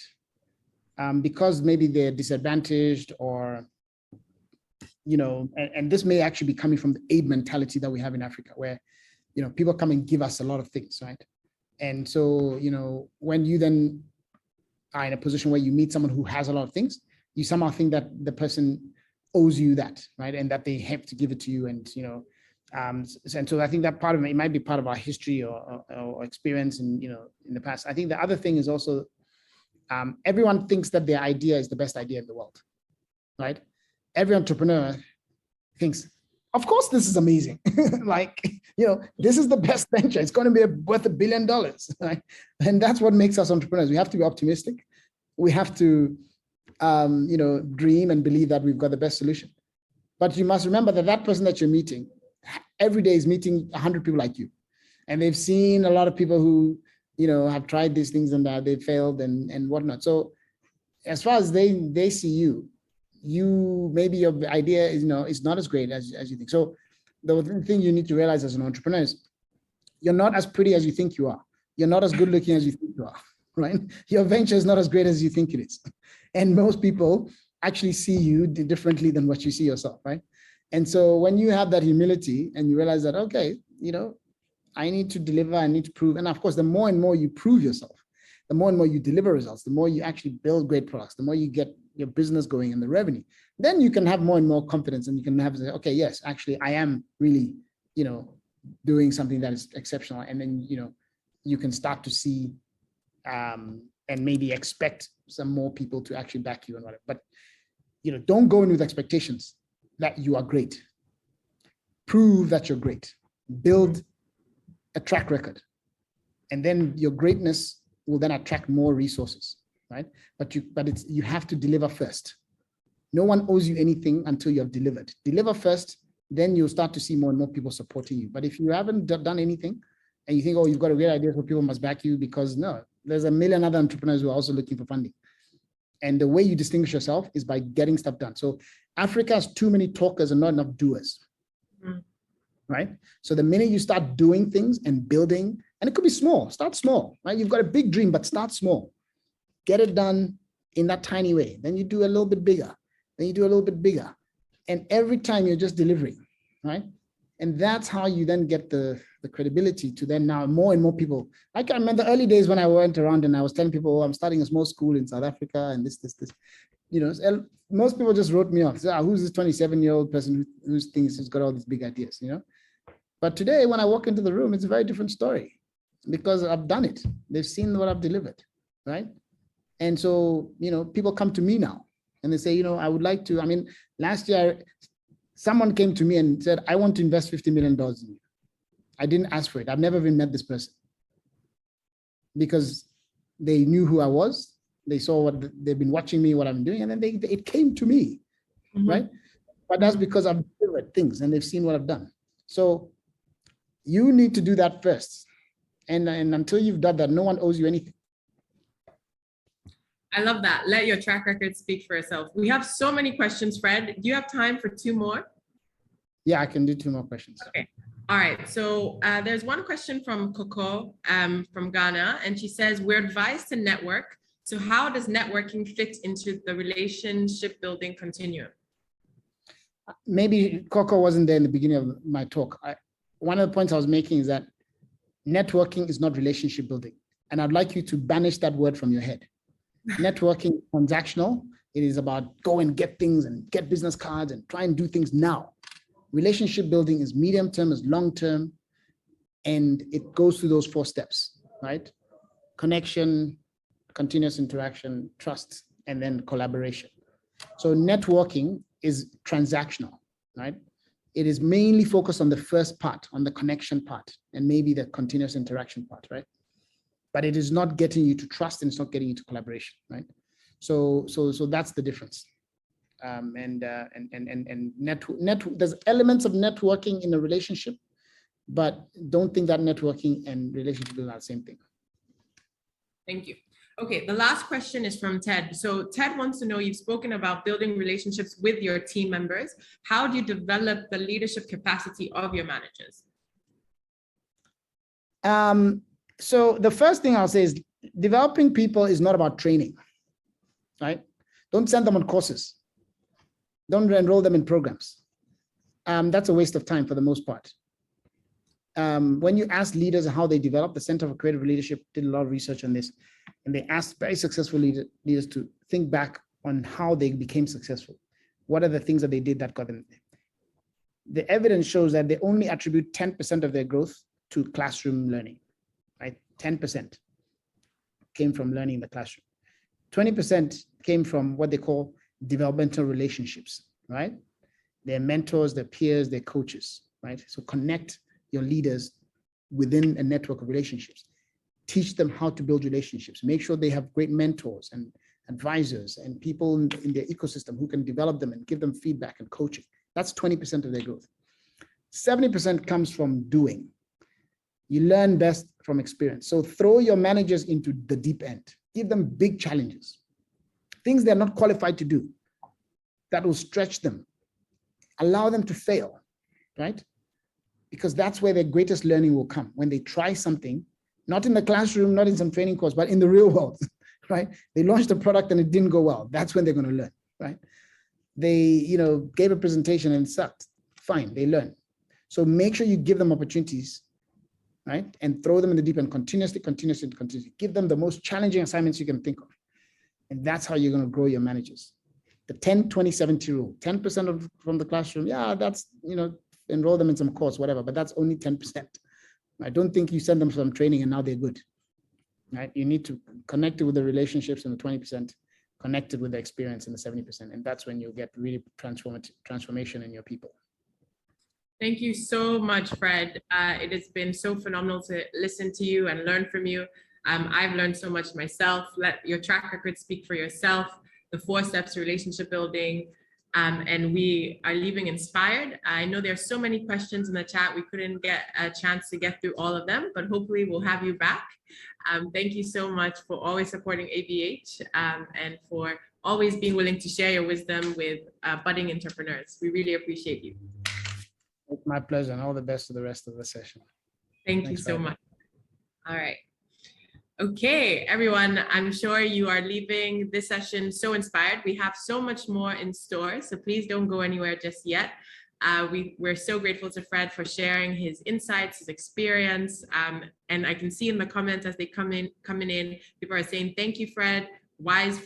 because maybe they're disadvantaged or, and this may actually be coming from the aid mentality that we have in Africa, where, people come and give us a lot of things, right? And so, when you then are in a position where you meet someone who has a lot of things, you somehow think that the person owes you that, right? And that they have to give it to you. And, and so I think that part of it might be part of our history or experience in the past. I think the other thing is also, everyone thinks that their idea is the best idea in the world, right? Every entrepreneur thinks, of course, this is amazing. This is the best venture. It's going to be worth $1 billion, right? And that's what makes us entrepreneurs. We have to be optimistic. We have to, dream and believe that we've got the best solution. But you must remember that person that you're meeting every day is meeting 100 people like you. And they've seen a lot of people who, have tried these things and they failed and whatnot. So as far as they see you, maybe your idea is, is not as great as you think. So the thing you need to realize as an entrepreneur is you're not as pretty as you think you are. You're not as good looking as you think you are, right? Your venture is not as great as you think it is. And most people actually see you differently than what you see yourself, right? And so when you have that humility and you realize that, okay, I need to deliver, I need to prove. And of course, the more and more you prove yourself, the more and more you deliver results, the more you actually build great products, the more you get your business going and the revenue, then you can have more and more confidence and you can have, okay, yes, actually, I am really, doing something that is exceptional. And then, you can start to see and maybe expect some more people to actually back you and whatever. But, don't go in with expectations that you are great. Prove that you're great. Build a track record. And then your greatness will then attract more resources, right? But you have to deliver first. No one owes you anything until you have delivered. Deliver first, then you'll start to see more and more people supporting you. But if you haven't done anything and you think, oh, you've got a great idea, so people must back you, because no, there's a million other entrepreneurs who are also looking for funding. And the way you distinguish yourself is by getting stuff done. So Africa has too many talkers and not enough doers, right? So the minute you start doing things and building, and it could be small, start small, right? You've got a big dream, but start small. Get it done in that tiny way. Then you do a little bit bigger. Then you do a little bit bigger. And every time you're just delivering, right? And that's how you then get the credibility to then now more and more people. I can remember the early days when I went around and I was telling people, oh, I'm starting a small school in South Africa and this. Most people just wrote me off. So, who's this 27-year-old person who thinks he's got all these big ideas, But today, when I walk into the room, it's a very different story because I've done it. They've seen what I've delivered, right? And so, people come to me now and they say, I would like to, last year, someone came to me and said, I want to invest $50 million in you. I didn't ask for it. I've never even met this person because they knew who I was. They saw they've been watching me, what I'm doing, and then it came to me, right? But that's because I've delivered things and they've seen what I've done. So you need to do that first. And until you've done that, no one owes you anything. I love that. Let your track record speak for itself. We have so many questions, Fred. Do you have time for 2 more? Yeah, I can do 2 more questions. Okay. All right. So there's one question from Coco from Ghana, and she says, we're advised to network. So how does networking fit into the relationship building continuum? Maybe Coco wasn't there in the beginning of my talk. One of the points I was making is that networking is not relationship building. And I'd like you to banish that word from your head. Networking is transactional. It is about go and get things and get business cards and try and do things now. Relationship building is medium term, is long term, and it goes through those 4 steps, right? Connection, continuous interaction, trust, and then collaboration. So networking is transactional, right? It is mainly focused on the first part, on the connection part, and maybe the continuous interaction part, right? But it is not getting you to trust, and it's not getting you to collaboration, right? So that's the difference. There's elements of networking in a relationship, but don't think that networking and relationship are the same thing. Thank you. Okay, the last question is from Ted. So Ted wants to know, you've spoken about building relationships with your team members. How do you develop the leadership capacity of your managers? So the first thing I'll say is developing people is not about training, right? Don't send them on courses. Don't enroll them in programs. That's a waste of time for the most part. When you ask leaders how they develop, the Center for Creative Leadership did a lot of research on this, and they asked very successful leaders to think back on how they became successful. What are the things that they did that got them there? The evidence shows that they only attribute 10% of their growth to classroom learning, right? 10% came from learning in the classroom. 20% came from what they call developmental relationships, right? Their mentors, their peers, their coaches, right? So connect your leaders within a network of relationships. Teach them how to build relationships. Make sure they have great mentors and advisors and people in their ecosystem who can develop them and give them feedback and coaching. That's 20% of their growth. 70% comes from doing. You learn best from experience. So throw your managers into the deep end. Give them big challenges, things they're not qualified to do, that will stretch them. Allow them to fail, right? Because that's where their greatest learning will come, when they try something, not in the classroom, not in some training course, but in the real world, right? They launched a product and it didn't go well. That's when they're going to learn, right? They, gave a presentation and it sucked. Fine, they learn. So make sure you give them opportunities, right? And throw them in the deep end continuously. Give them the most challenging assignments you can think of. And that's how you're going to grow your managers. The 10, 20, 70 rule, 10% from the classroom. Yeah, that's, enroll them in some course, whatever, but that's only 10%. I don't think you send them some training and now they're good, right? You need to connect it with the relationships in the 20%, connect it with the experience in the 70%. And that's when you'll get really transformation in your people. Thank you so much, Fred. It has been so phenomenal to listen to you and learn from you. I've learned so much myself. Let your track record speak for yourself, the 4 steps to relationship building, and we are leaving inspired. I know there's so many questions in the chat. We couldn't get a chance to get through all of them, but hopefully we'll have you back. Thank you so much for always supporting ABH and for always being willing to share your wisdom with budding entrepreneurs. We really appreciate you. It's my pleasure, and all the best for the rest of the session. Thanks you so much. All right. Okay, everyone, I'm sure you are leaving this session so inspired. We have so much more in store, so please don't go anywhere just yet. We're so grateful to Fred for sharing his insights, his experience, and I can see in the comments as they coming in, people are saying, thank you, Fred, wise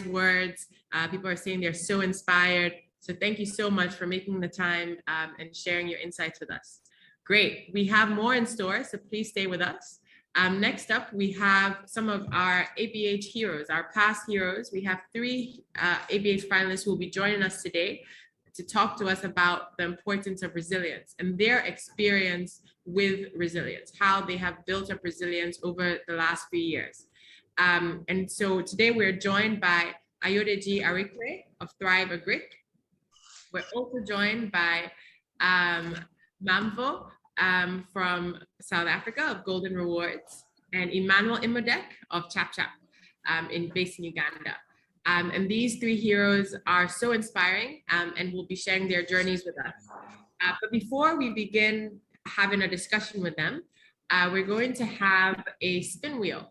words. People are saying they're so inspired. So thank you so much for making the time and sharing your insights with us. Great, we have more in store, so please stay with us. Next up, we have some of our ABH heroes, our past heroes. We have 3 ABH finalists who will be joining us today to talk to us about the importance of resilience and their experience with resilience, how they have built up resilience over the last few years. And so today we're joined by Ayodeji Arikawe of Thrive Agric. We're also joined by Mampho from South Africa of Golden Rewards, and Emmanuel Emodek of ChapChap based in Uganda. And these 3 heroes are so inspiring and will be sharing their journeys with us. But before we begin having a discussion with them, we're going to have a spin wheel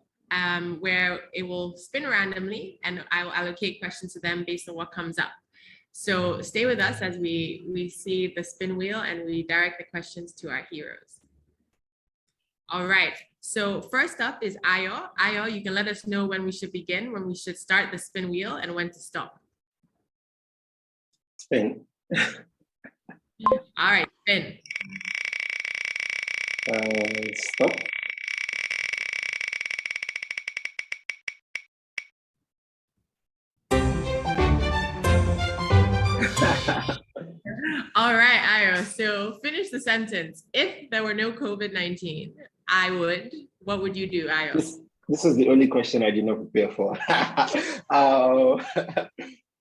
where it will spin randomly and I will allocate questions to them based on what comes up. So stay with us as we see the spin wheel and we direct the questions to our heroes. All right, so first up is Ayo. Ayo, you can let us know when we should begin, when we should start the spin wheel and when to stop. Spin. All right, spin. Stop. All right, Ayo. So finish the sentence. If there were no COVID-19, I would. What would you do, Ayo? This was the only question I did not prepare for.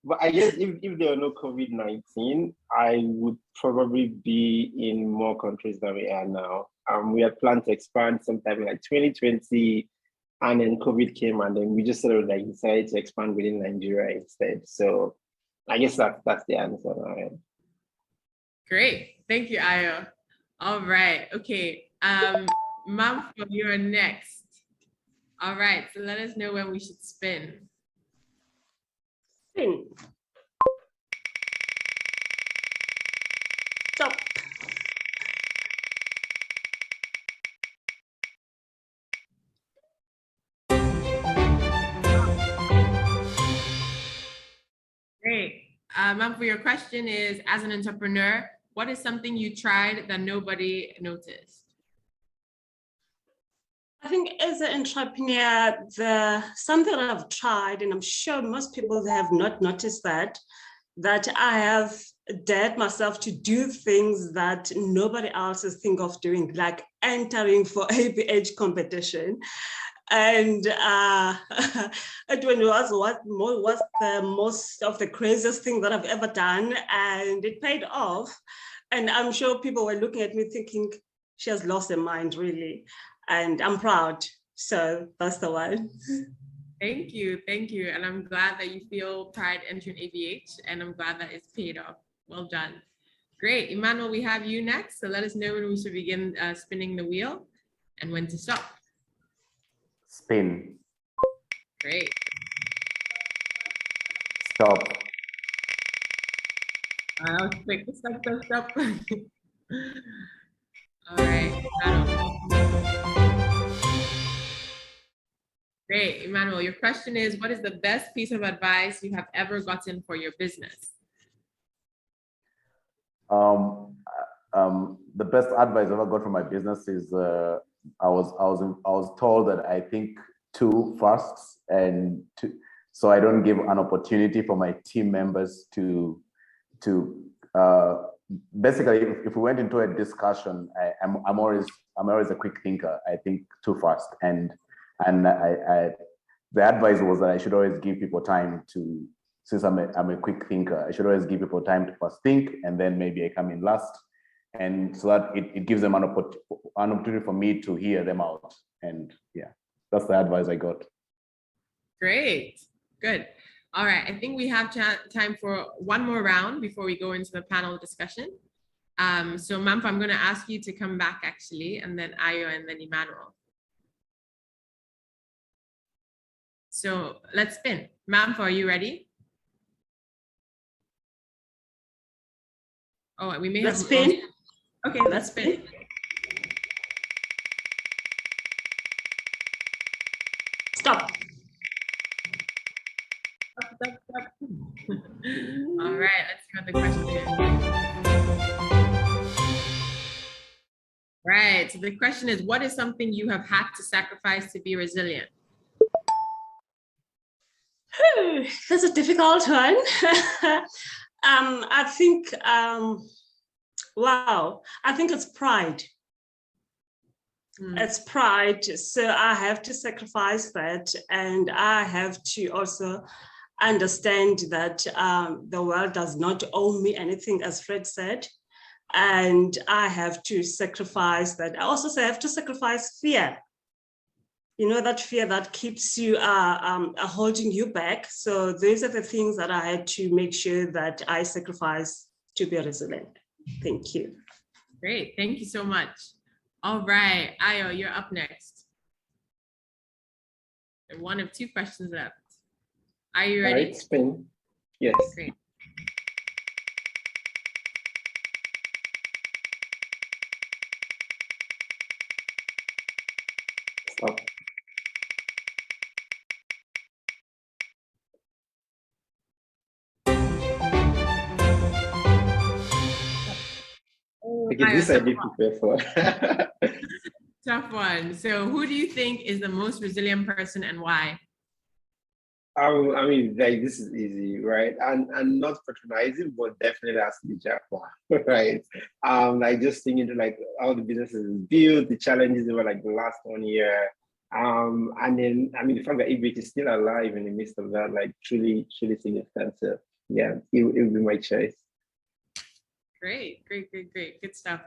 But I guess if there were no COVID-19, I would probably be in more countries than we are now. We had planned to expand sometime in like 2020, and then COVID came, and then we just sort of like decided to expand within Nigeria instead. So I guess that's the answer. Great. Thank you, Ayo. All right. Okay. Mampho, you're next. All right. So let us know when we should spin. Spin. Stop. Great. Mampho, your question is, as an entrepreneur, what is something you tried that nobody noticed? I think as an entrepreneur, something that I've tried, and I'm sure most people have not noticed that I have dared myself to do things that nobody else is think of doing, like entering for ABH competition. And it was the most of the craziest thing that I've ever done, and it paid off. And I'm sure people were looking at me thinking, she has lost her mind, really. And I'm proud. So that's the one. Thank you. Thank you. And I'm glad that you feel pride entering ABH, and I'm glad that it's paid off. Well done. Great. Emmanuel, we have you next. So let us know when we should begin spinning the wheel and when to stop. Spin. Great. Stop. I'll quick. Stop. All right. Great. Emmanuel, your question is, what is the best piece of advice you have ever gotten for your business? The best advice I ever got from my business is I was told that I think too fast, and so I don't give an opportunity for my team members to basically, if we went into a discussion, I'm always a quick thinker. I think too fast, and the advice was that I should always give people time to, since I'm a quick thinker, I should always give people time to first think, and then maybe I come in last, and so that it gives them an opportunity for me to hear them out. And yeah, that's the advice I got. Great, good. All right, I think we have time for one more round before we go into the panel discussion. So Mampho, I'm going to ask you to come back actually, and then Ayo, and then Emmanuel. So let's spin. Mampho, are you ready? Oh, we may let's have. Spin. Okay, let's spin. Stop. Stop. All right, let's see what the question is. Right, so the question is, what is something you have had to sacrifice to be resilient? That's a difficult one. I think, wow, I think it's pride. It's pride. So I have to sacrifice that. And I have to also understand that the world does not owe me anything, as Fred said. And I have to sacrifice that. I also say I have to sacrifice fear. You know, that fear that keeps you holding you back. So those are the things that I had to make sure that I sacrifice to be resilient. Thank you. Great, thank you so much. All right, Ayo, you're up next. One of two questions left. Are you ready? All right, spin. Yes. Great. Stop. Okay, this I did prepare for. Tough one. So who do you think is the most resilient person and why? I mean, like this is easy, right? And not patronizing, but definitely has to be Japan, right? Like just thinking to like how the business is built, the challenges over like the last 1 year. And then I mean the fact that ABH is still alive in the midst of that, like truly significant. So yeah, it would be my choice. Great. Good stuff.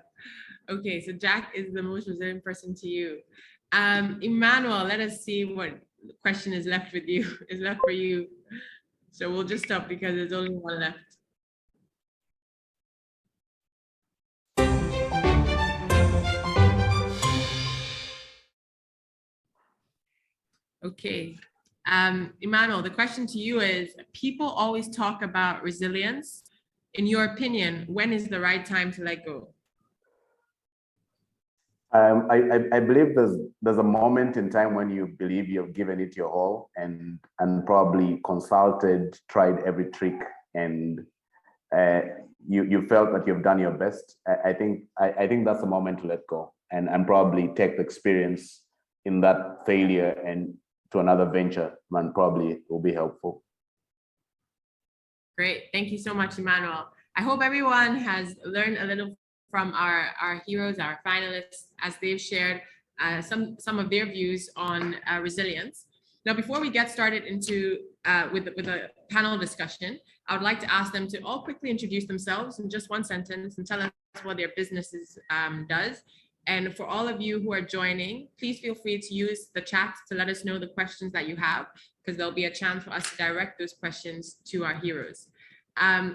Okay, so Jack is the most resilient person to you. Emmanuel, let us see what question is left for you. So we'll just stop because there's only one left. Okay. Emmanuel, the question to you is, people always talk about resilience. In your opinion, when is the right time to let go? I believe there's a moment in time when you believe you've given it your all and probably consulted, tried every trick, and you felt that you've done your best. I think that's the moment to let go and probably take the experience in that failure and to another venture, and probably will be helpful. Great, thank you so much, Emmanuel. I hope everyone has learned a little from our heroes, our finalists, as they've shared some of their views on resilience. Now, before we get started into with a panel discussion, I would like to ask them to all quickly introduce themselves in just one sentence and tell us what their businesses does. And for all of you who are joining, please feel free to use the chat to let us know the questions that you have, because there'll be a chance for us to direct those questions to our heroes.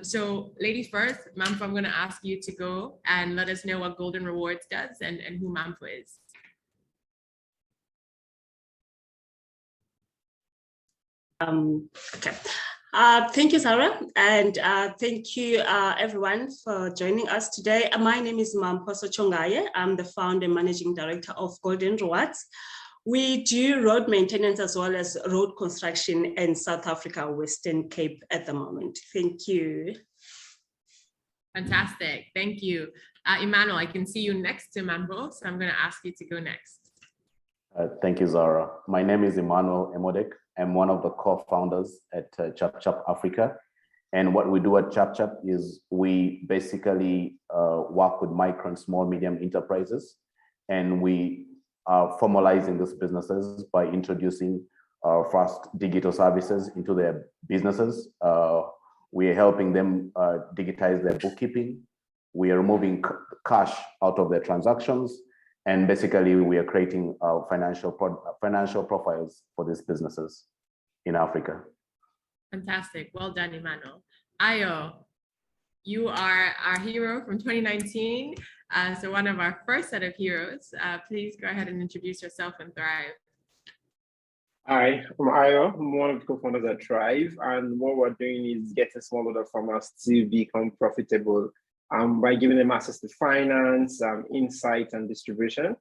So ladies first, Mampho, I'm going to ask you to go and let us know what Golden Rewards does and who Mampho is. Okay. Thank you, Sarah, and thank you everyone for joining us today. My name is Mampho Sotshongaye. I'm the founder and managing director of Golden Rewards. We do road maintenance as well as road construction in South Africa, Western Cape at the moment. Thank you. Fantastic, thank you. Emmanuel, I can see you next to Mampho, so I'm going to ask you to go next. Thank you, Zara. My name is Emmanuel Emodek. I'm one of the co-founders at ChapChap Africa. And what we do at ChapChap is we basically work with micro and small medium enterprises, and we are formalizing these businesses by introducing fast digital services into their businesses. We are helping them digitize their bookkeeping. We are removing cash out of their transactions. And basically, we are creating financial profiles for these businesses in Africa. Fantastic. Well done, Emmanuel. Ayo, you are our hero from 2019. So one of our first set of heroes. Please go ahead and introduce yourself and Thrive. Hi, I'm Ayo. I'm one of the co-founders at Thrive. And what we're doing is getting smallholder farmers to become profitable by giving them access to finance, insight, and distribution.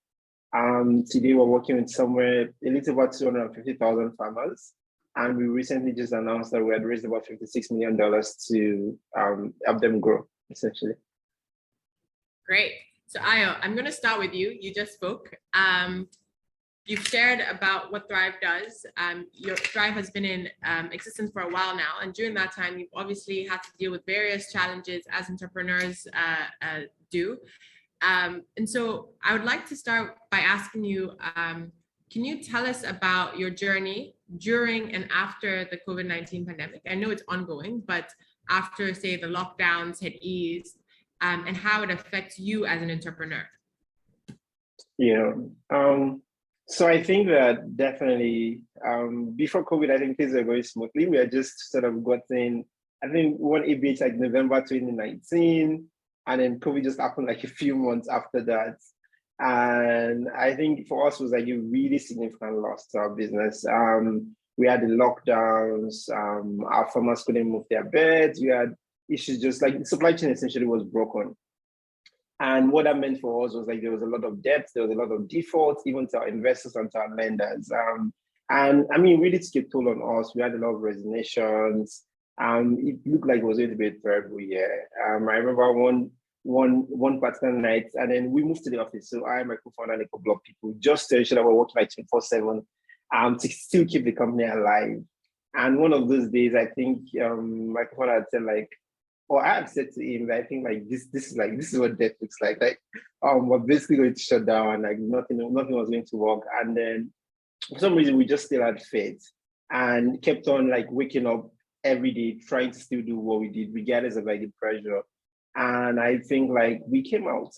Today, we're working with somewhere a little over 250,000 farmers. And we recently just announced that we had raised about $56 million to help them grow, essentially. Great. So Ayo, I'm going to start with you. You just spoke. You've shared about what Thrive does. Your Thrive has been in existence for a while now. And during that time, you've obviously had to deal with various challenges as entrepreneurs do. And so I would like to start by asking you, can you tell us about your journey during and after the COVID-19 pandemic? I know it's ongoing, but after, say, the lockdowns had eased, and how it affects you as an entrepreneur? Yeah. So I think that definitely before COVID, I think things were going smoothly. We had just sort of gotten, I think, one ABH like November 2019, and then COVID just happened like a few months after that. And I think for us was like a really significant loss to our business. We had the lockdowns, our farmers couldn't move their beds. We had issues, just like the supply chain essentially was broken. And what that meant for us was like there was a lot of debt, there was a lot of defaults, even to our investors and to our lenders. And I mean, really took a toll on us. We had a lot of resignations. It looked like it was going to be a terrible year. I remember one particular night, and then we moved to the office. So I, my co-founder, and a couple of people, just to ensure that we're working like 24/7 to still keep the company alive. And one of those days, I think my father had said like, or I had said to him, I think like this is what death looks like. Like, we're basically going to shut down. Like nothing was going to work. And then for some reason, we just still had faith and kept on like waking up every day, trying to still do what we did, regardless of like the pressure. And I think like we came out.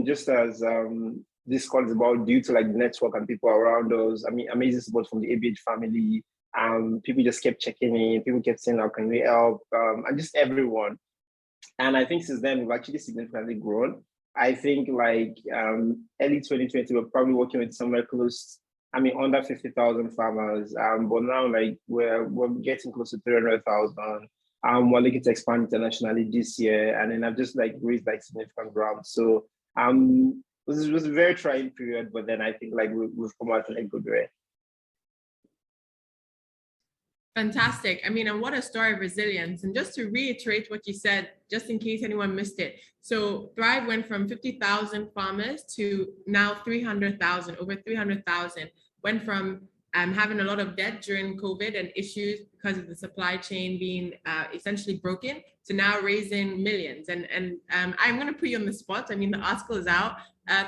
Just as this call is about, due to like the network and people around us. I mean, amazing support from the ABH family. People just kept checking in. People kept saying, "How can we help?" And just everyone. And I think since then we've actually significantly grown. I think like early 2020, we're probably working with somewhere close. Under 50,000 farmers. But now like we're getting close to 300,000. We're looking to expand internationally this year, and then I've just like raised like significant ground. So it was a very trying period, but then I think like we've come out in a good way. Fantastic. And what a story of resilience. And just to reiterate what you said, just in case anyone missed it. So Thrive went from 50,000 farmers to now 300,000, over 300,000, went from having a lot of debt during COVID and issues because of the supply chain being essentially broken to now raising millions. And I'm going to put you on the spot. The article is out.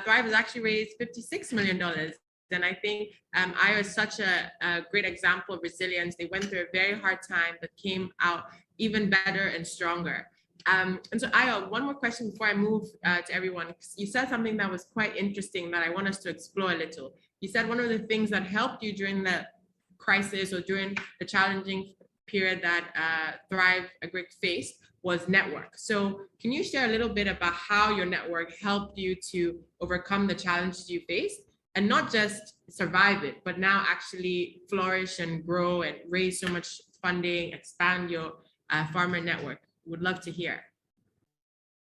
Thrive has actually raised $56 million. And I think Ayo is such a great example of resilience. They went through a very hard time, but came out even better and stronger. And so Ayo, one more question before I move to everyone. You said something that was quite interesting that I want us to explore a little. You said one of the things that helped you during the crisis or during the challenging period that Thrive Agric faced was network. So can you share a little bit about how your network helped you to overcome the challenges you faced? And not just survive it, but now actually flourish and grow and raise so much funding, expand your farmer network. Would love to hear.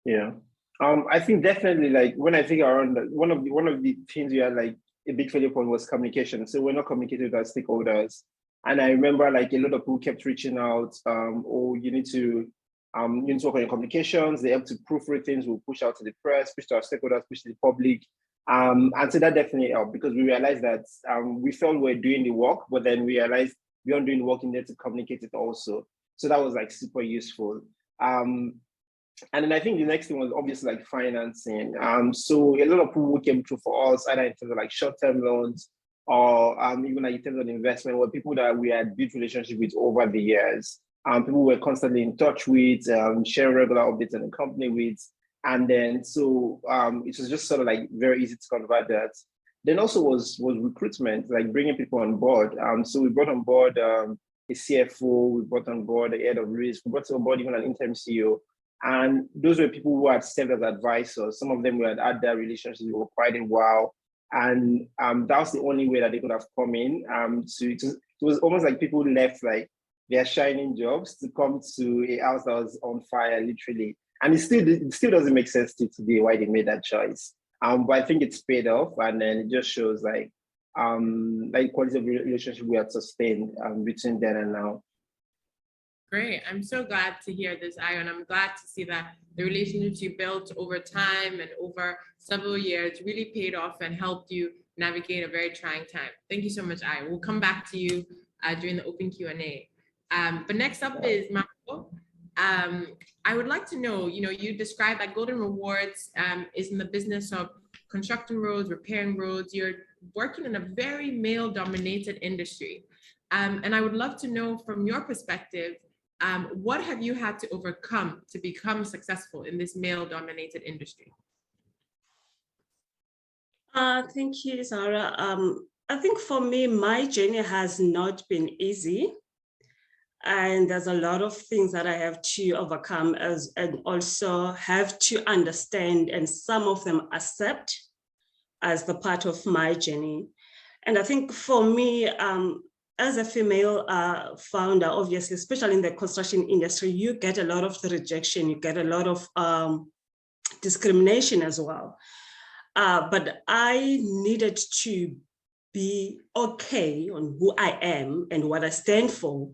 Yeah, I think definitely like when I think around one of the things we had like a big failure point was communication. So we're not communicating with our stakeholders. And I remember like a lot of people kept reaching out, you need to work on your communications. They have to proofread things. We'll push out to the press, push to our stakeholders, push to the public. And so that definitely helped because we realized that we felt we were doing the work, but then we realized beyond doing the work, we needed to communicate it also. So that was like super useful. And then I think the next thing was obviously like financing. So a lot of people came through for us, either in terms of like short-term loans or even like in terms of investment, were people that we had built relationship with over the years. People were constantly in touch with, sharing regular updates on the company with. And then, so it was just sort of like very easy to convert that. Then also was recruitment, like bringing people on board. So we brought on board a CFO, we brought on board the head of risk, we brought on board even an interim CEO. And those were people who had served as advisors. Some of them had their relationships for quite a while. And that was the only way that they could have come in. It was almost like people left like their shining jobs to come to a house that was on fire, literally. And it still doesn't make sense to today why they made that choice. But I think it's paid off, and then it just shows like quality of relationship we had sustained between then and now. Great. I'm so glad to hear this, Ayo, and I'm glad to see that the relationships you built over time and over several years really paid off and helped you navigate a very trying time. Thank you so much, Ayo. We'll come back to you during the open Q&A. But next up is Mampho. I would like to know, you described that Golden Rewards is in the business of constructing roads, repairing roads. You're working in a very male-dominated industry. And I would love to know from your perspective, what have you had to overcome to become successful in this male-dominated industry? Thank you, Zara. I think for me, my journey has not been easy. And there's a lot of things that I have to overcome and also have to understand, and some of them accept as the part of my journey. And I think for me, as a female founder, obviously, especially in the construction industry, you get a lot of the rejection, you get a lot of discrimination as well. But I needed to be okay on who I am and what I stand for.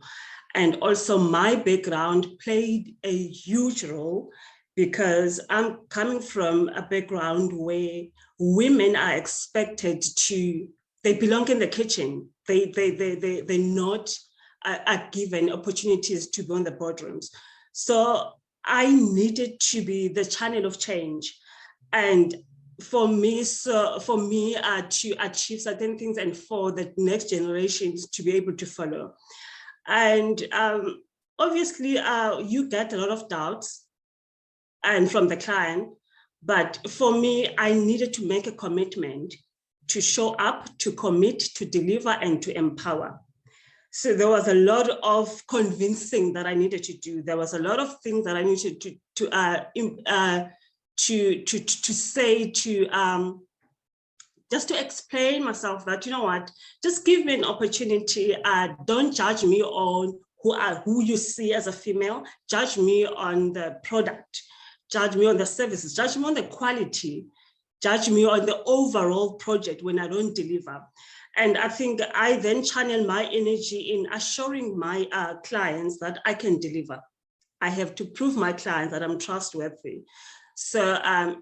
And also my background played a huge role because I'm coming from a background where women are expected to they belong in the kitchen. They're not are given opportunities to be in the boardrooms. So I needed to be the channel of change. And for me to achieve certain things and for the next generations to be able to follow. And obviously you get a lot of doubts and from the client, but for me, I needed to make a commitment to show up, to commit, to deliver, and to empower. So there was a lot of convincing that I needed to do. There was a lot of things that I needed to say, just to explain myself that, you know what, just give me an opportunity. Don't judge me on who you see as a female. Judge me on the product. Judge me on the services. Judge me on the quality. Judge me on the overall project when I don't deliver. And I think I then channel my energy in assuring my clients that I can deliver. I have to prove my clients that I'm trustworthy. So,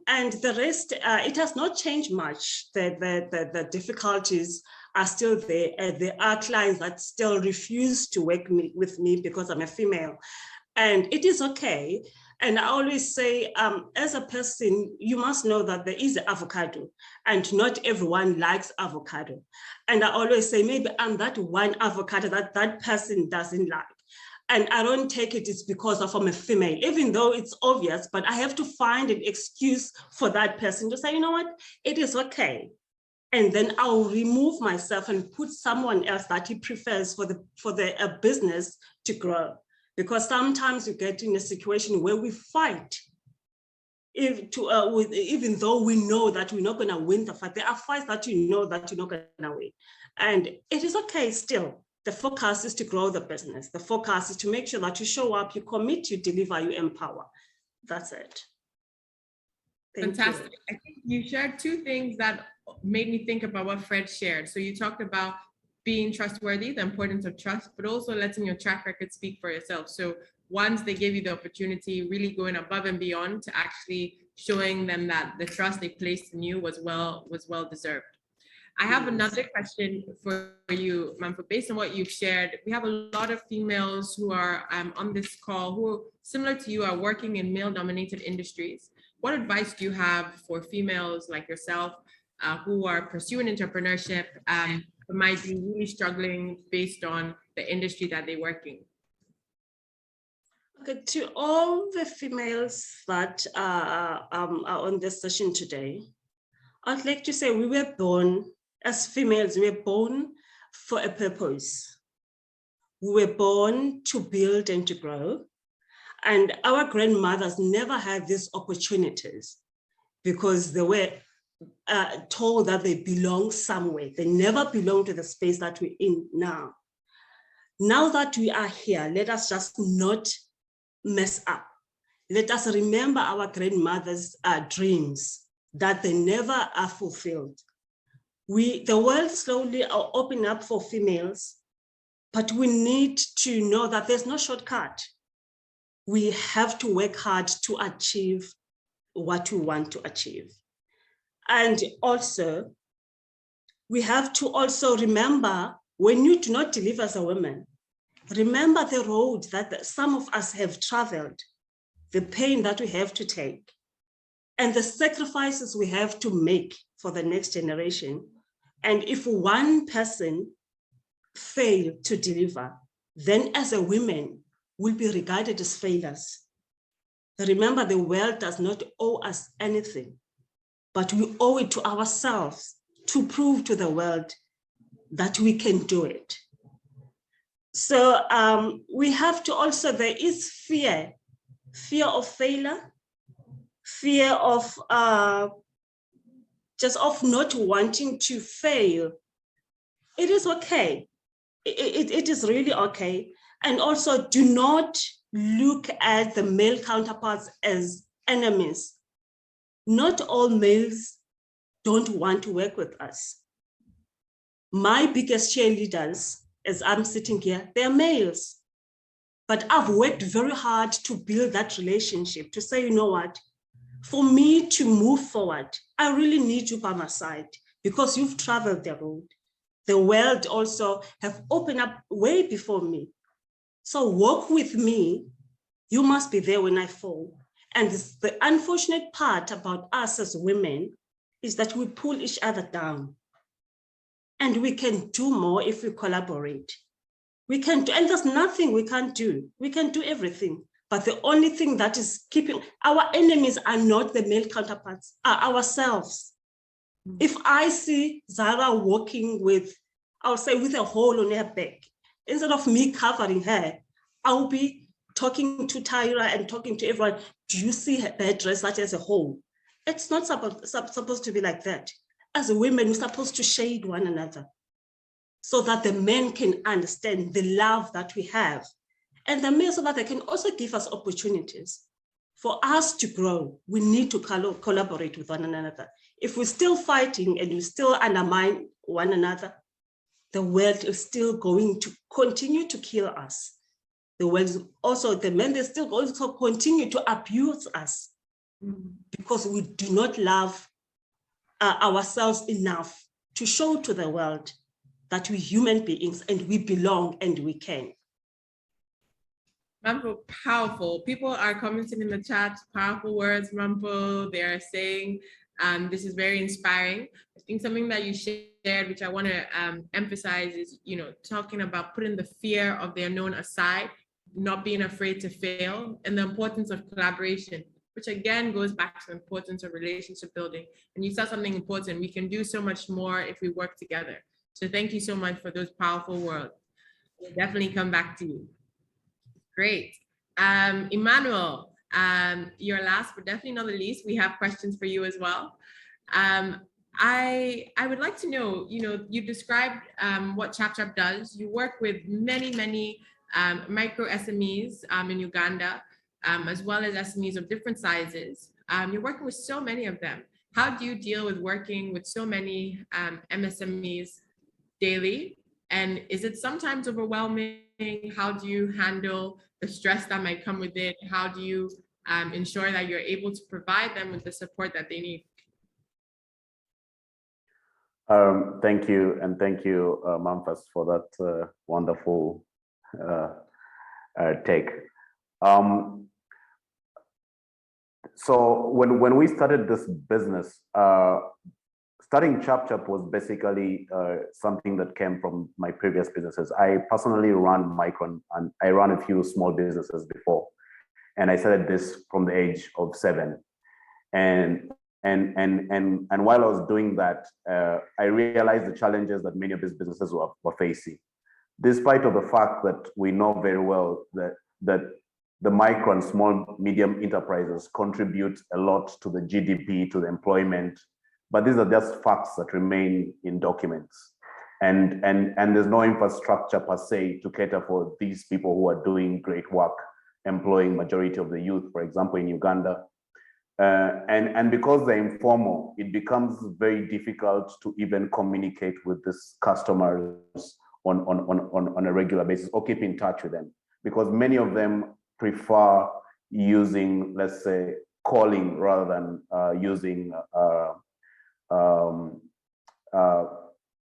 and the rest, it has not changed much. The difficulties are still there. There are clients that still refuse to work with me because I'm a female. And it is okay. And I always say, as a person, you must know that there is avocado and not everyone likes avocado. And I always say, maybe I'm that one avocado that person doesn't like. And I don't take it's because I'm a female, even though it's obvious, but I have to find an excuse for that person to say, you know what, it is okay. And then I'll remove myself and put someone else that he prefers for the business to grow. Because sometimes you get in a situation where we fight, even though we know that we're not going to win the fight. There are fights that you know that you're not going to win. And it is okay still. The focus is to grow the business. The focus is to make sure that you show up, you commit, you deliver, you empower. That's it. Fantastic. I think you shared two things that made me think about what Fred shared. So you talked about being trustworthy, the importance of trust, but also letting your track record speak for yourself. So once they give you the opportunity, really going above and beyond to actually showing them that the trust they placed in you was well deserved. I have another question for you, Mampho. Based on what you've shared, we have a lot of females who are on this call who, similar to you, are working in male-dominated industries. What advice do you have for females like yourself who are pursuing entrepreneurship, but might be really struggling based on the industry that they work in? Okay, to all the females that are on this session today, I'd like to say we were born as females, we were born for a purpose. We were born to build and to grow. And our grandmothers never had these opportunities because they were told that they belong somewhere. They never belong to the space that we're in now. Now that we are here, let us just not mess up. Let us remember our grandmothers' dreams that they never are fulfilled. The world slowly are opening up for females, but we need to know that there's no shortcut. We have to work hard to achieve what we want to achieve. And also, we have to also remember when you do not deliver as a woman, remember the road that some of us have traveled, the pain that we have to take, and the sacrifices we have to make for the next generation. And if one person failed to deliver, then as a woman, we'll be regarded as failures. Remember, the world does not owe us anything, but we owe it to ourselves to prove to the world that we can do it. So we have to also, there is fear of failure, fear of just of not wanting to fail. It is okay. It is really okay. And also do not look at the male counterparts as enemies. Not all males don't want to work with us. My biggest cheerleaders, as I'm sitting here, they're males. But I've worked very hard to build that relationship, to say, you know what, for me to move forward, I really need you by my side because you've traveled the road. the world also have opened up way before me. So walk with me. You must be there when I fall. And the unfortunate part about us as women is that we pull each other down. And we can do more if we collaborate. We can do, and there's nothing we can't do. We can do everything. But the only thing that is keeping, our enemies are not the male counterparts, are ourselves. If I see Zara walking with, I'll say with a hole on her back, instead of me covering her, I'll be talking to Tyra and talking to everyone. Do you see her dress that has a hole? It's not supposed to be like that. As a women, we're supposed to shade one another so that the men can understand the love that we have. And the men, so that they can also give us opportunities. For us to grow, we need to collaborate with one another. If we're still fighting and we still undermine one another, the world is still going to continue to kill us. The world is also, the men, they're still going to continue to abuse us because we do not love ourselves enough to show to the world that we're human beings and we belong and we can. Mampho, powerful. People are commenting in the chat, powerful words, Mampho. They are saying this is very inspiring. I think something that you shared, which I want to emphasize, is, you know, talking about putting the fear of the unknown aside, not being afraid to fail, and the importance of collaboration, which again goes back to the importance of relationship building. And you said something important. We can do so much more if we work together. So thank you so much for those powerful words. We'll definitely come back to you. Great. Emmanuel, you're last, but definitely not the least. We have questions for you as well. I would like to know, you know, you described what ChapChap does. You work with many micro SMEs in Uganda, as well as SMEs of different sizes. You're working with so many of them. How do you deal with working with so many MSMEs daily? And is it sometimes overwhelming? How do you handle the stress that might come with it? How do you ensure that you're able to provide them with the support that they need? Thank you, and thank you, Mampho, for that wonderful take. So when we started this business, starting ChapChap was basically something that came from my previous businesses. I personally run Micron, and I ran a few small businesses before, and I started this from the age of 7. And while I was doing that, I realized the challenges that many of these businesses were facing, despite of the fact that we know very well that the micro and small medium enterprises contribute a lot to the GDP, to the employment, but these are just facts that remain in documents. And there's no infrastructure per se to cater for these people who are doing great work, employing majority of the youth, for example, in Uganda. And because they're informal, it becomes very difficult to even communicate with these customers on a regular basis or keep in touch with them, because many of them prefer using, let's say, calling rather than using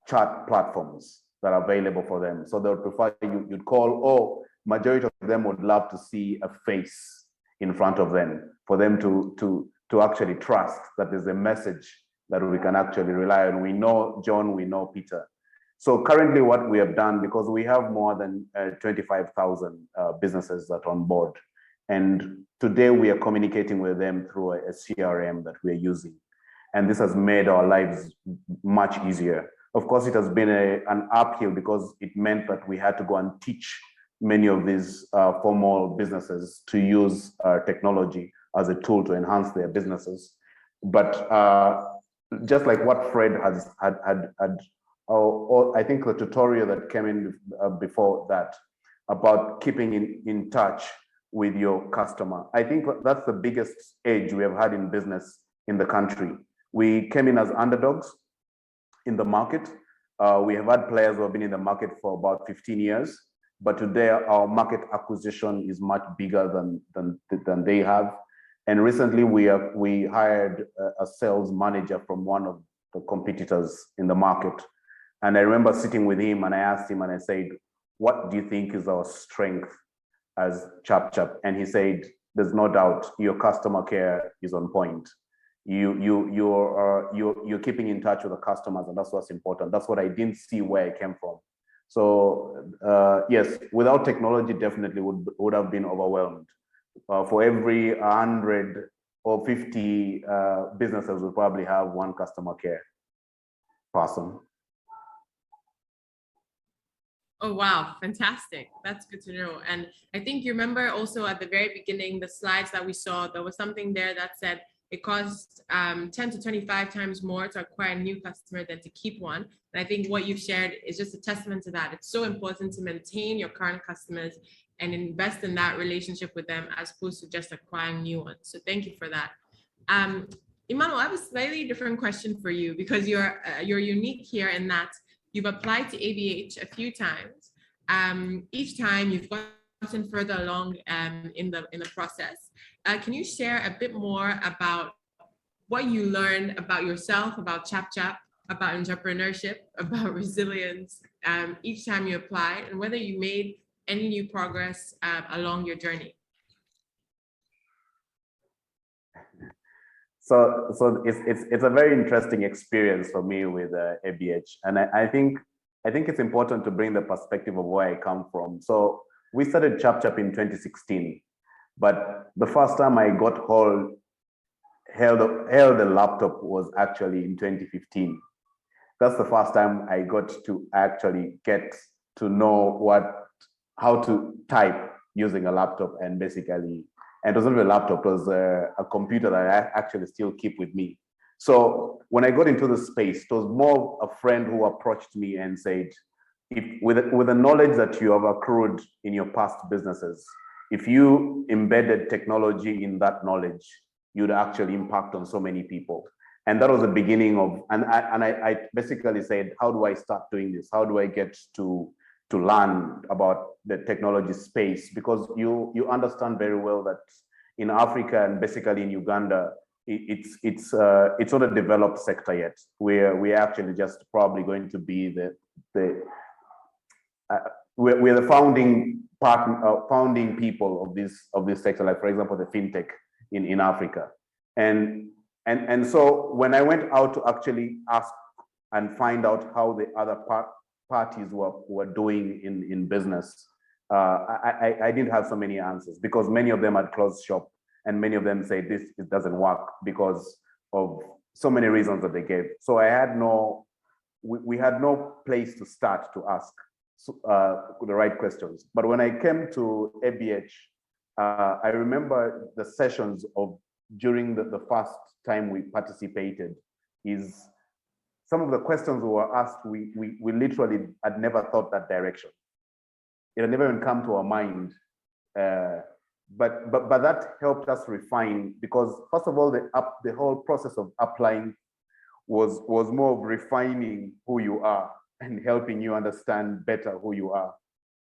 chat platforms that are available for them. So they would prefer you'd call, or majority of them would love to see a face in front of them, for them to actually trust that there's a message that we can actually rely on. We know John, we know Peter. So currently what we have done, because we have more than 25,000 businesses that are on board, and today we are communicating with them through a CRM that we are using. And this has made our lives much easier. Of course, it has been an uphill, because it meant that we had to go and teach many of these formal businesses to use technology as a tool to enhance their businesses. But just like what Fred had I think the tutorial that came in before that about keeping in touch with your customer, I think that's the biggest edge we have had in business in the country. We came in as underdogs in the market. We have had players who have been in the market for about 15 years, but today our market acquisition is much bigger than they have. And recently we hired a sales manager from one of the competitors in the market And I remember sitting with him and I asked him and I said, what do you think is our strength as ChapChap? And he said, there's no doubt your customer care is on point. You're keeping in touch with the customers, and that's what's important. That's what I didn't see where I came from. So yes, without technology, definitely would have been overwhelmed. For every 100 or 50 businesses, we probably have one customer care person. Oh, wow. Fantastic. That's good to know. And I think you remember also at the very beginning, the slides that we saw, there was something there that said it costs 10 to 25 times more to acquire a new customer than to keep one. And I think what you've shared is just a testament to that. It's so important to maintain your current customers and invest in that relationship with them as opposed to just acquiring new ones. So thank you for that. Emmanuel, I have a slightly different question for you because you're unique here in that you've applied to ABH a few times. Each time you've gotten further along in the process. Can you share a bit more about what you learned about yourself, about ChapChap, about entrepreneurship, about resilience each time you applied, and whether you made any new progress along your journey? So it's a very interesting experience for me with ABH, and I think it's important to bring the perspective of where I come from. So we started ChapChap in 2016, but the first time I got held a laptop was actually in 2015. That's the first time I got to actually get to know how to type using a laptop, and basically. And it wasn't a laptop, it was a computer that I actually still keep with me. So when I got into the space, it was more a friend who approached me and said, with the knowledge that you have accrued in your past businesses, if you embedded technology in that knowledge, you'd actually impact on so many people. And that was the beginning of, and I basically said, how do I start doing this? How do I get to learn about the technology space? Because you understand very well that in Africa and basically in Uganda, it's not a developed sector yet. We're actually just probably going to be we're the founding people of this sector, like for example the fintech in Africa, and so when I went out to actually ask and find out how the other parties were doing in business, I didn't have so many answers, because many of them had closed shop and many of them say it doesn't work because of so many reasons that they gave. So we had no place to start to ask the right questions. But when I came to ABH, I remember the sessions during the first time we participated is some of the questions we were asked, we literally had never thought that direction. It had never even come to our mind. But that helped us refine, because first of all, the whole process of applying was more of refining who you are and helping you understand better who you are.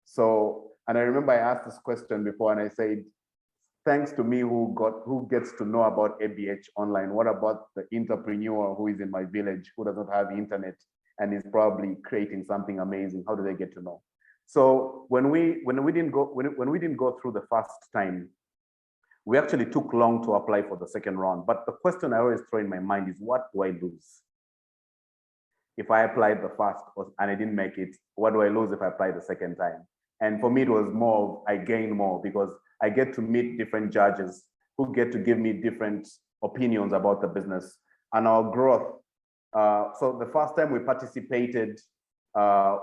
So, and I remember I asked this question before and I said, thanks to me who gets to know about ABH online, what about the entrepreneur who is in my village, who doesn't have internet and is probably creating something amazing? How do they get to know? So when we didn't go through the first time, we actually took long to apply for the second round. But the question I always throw in my mind is, what do I lose? If I applied the first and I didn't make it, what do I lose if I apply the second time? And for me, it was more, I gain more, because I get to meet different judges who get to give me different opinions about the business and our growth. So the first time we participated,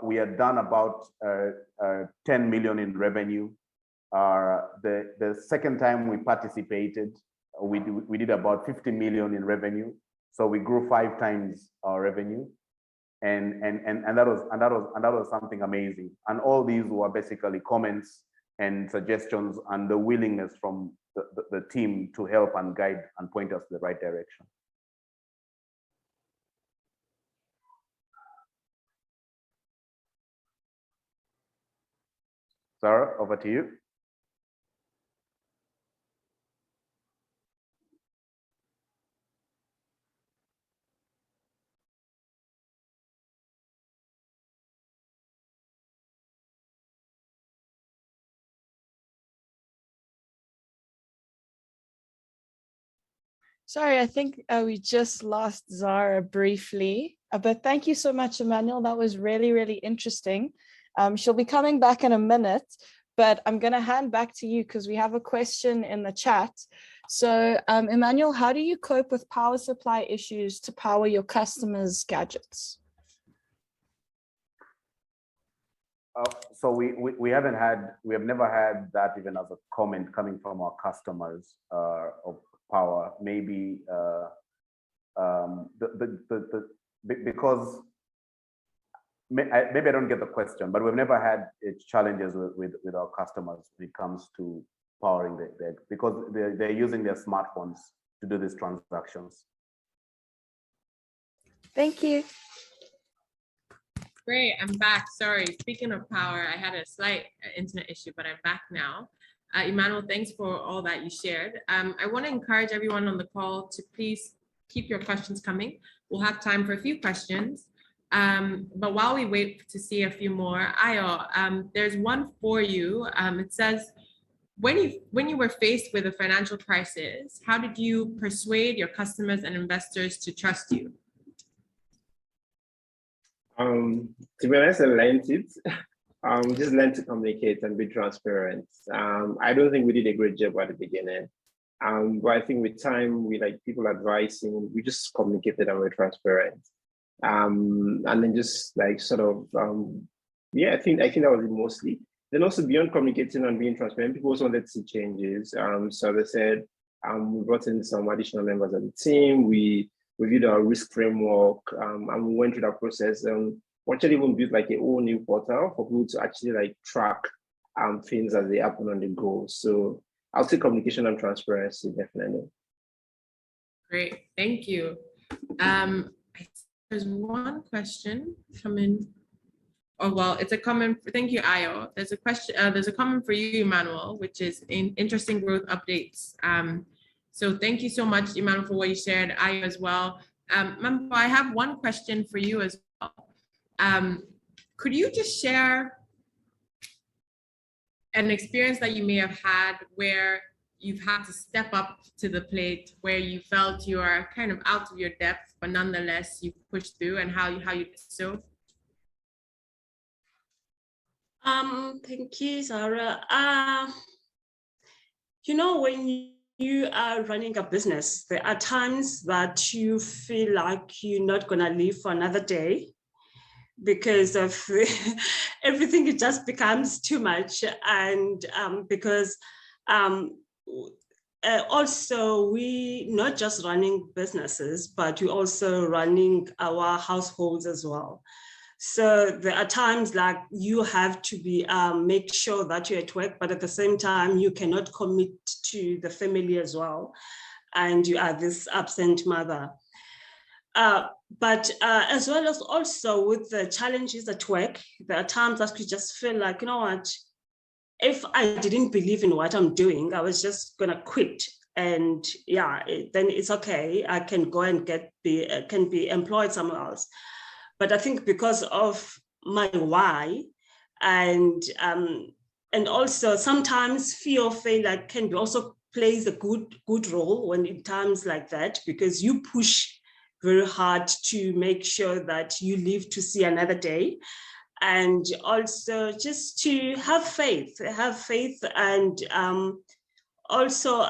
we had done about 10 million in revenue. The second time we participated, we did about 50 million in revenue. So we grew 5 times our revenue. And that was something amazing. And all these were basically comments and suggestions and the willingness from the team to help and guide and point us to the right direction. Sarah, over to you. Sorry, I think we just lost Zara briefly, but thank you so much, Emmanuel. That was really, really interesting. She'll be coming back in a minute, but I'm going to hand back to you because we have a question in the chat. So, Emmanuel, how do you cope with power supply issues to power your customers' gadgets? So we have never had that even as a comment coming from our customers of power. Maybe because maybe I don't get the question, but we've never had challenges with our customers when it comes to powering because they're using their smartphones to do these transactions. Thank you. Great, I'm back. Sorry, speaking of power, I had a slight internet issue, but I'm back now. Emmanuel, thanks for all that you shared. I want to encourage everyone on the call to please keep your questions coming. We'll have time for a few questions. But while we wait to see a few more, Ayo, there's one for you. It says, when you were faced with a financial crisis, how did you persuade your customers and investors to trust you? To be honest, I learned it. Just learn to communicate and be transparent. I don't think we did a great job at the beginning. But I think with time, we like people advising, we just communicated and we're transparent. And then just like sort of, yeah, I think that was it mostly. Then also beyond communicating and being transparent, people also wanted to see changes. So they said, we brought in some additional members of the team. We reviewed our risk framework, and we went through that process. We actually even built like a whole new portal for people to actually like track things as they happen on the go. So I'll say communication and transparency, definitely. Great, thank you. There's one question coming. Oh, well, it's a comment. Thank you, Ayo. There's a question. There's a comment for you, Emmanuel, which is in interesting growth updates. So thank you so much, Emmanuel, for what you shared. Ayo as well. Mampho, I have one question for you as well. Could you just share an experience that you may have had where you've had to step up to the plate, where you felt you are kind of out of your depth, but nonetheless you pushed through, and how you did so? Thank you, Zara. You know, when you are running a business, there are times that you feel like you're not gonna live for another day because of everything. It just becomes too much, and because also we not just running businesses, but we're also running our households as well. So there are times like you have to be make sure that you're at work, but at the same time you cannot commit to the family as well, and you are this absent mother. But as well as also with the challenges at work, there are times that you just feel like, you know what, if I didn't believe in what I'm doing, I was just gonna quit. And yeah, then it's okay. I can go and can be employed somewhere else. But I think because of my why, and also sometimes fear of failure can be also plays a good role when in times like that, because you push very hard to make sure that you live to see another day. And also just to have faith, and also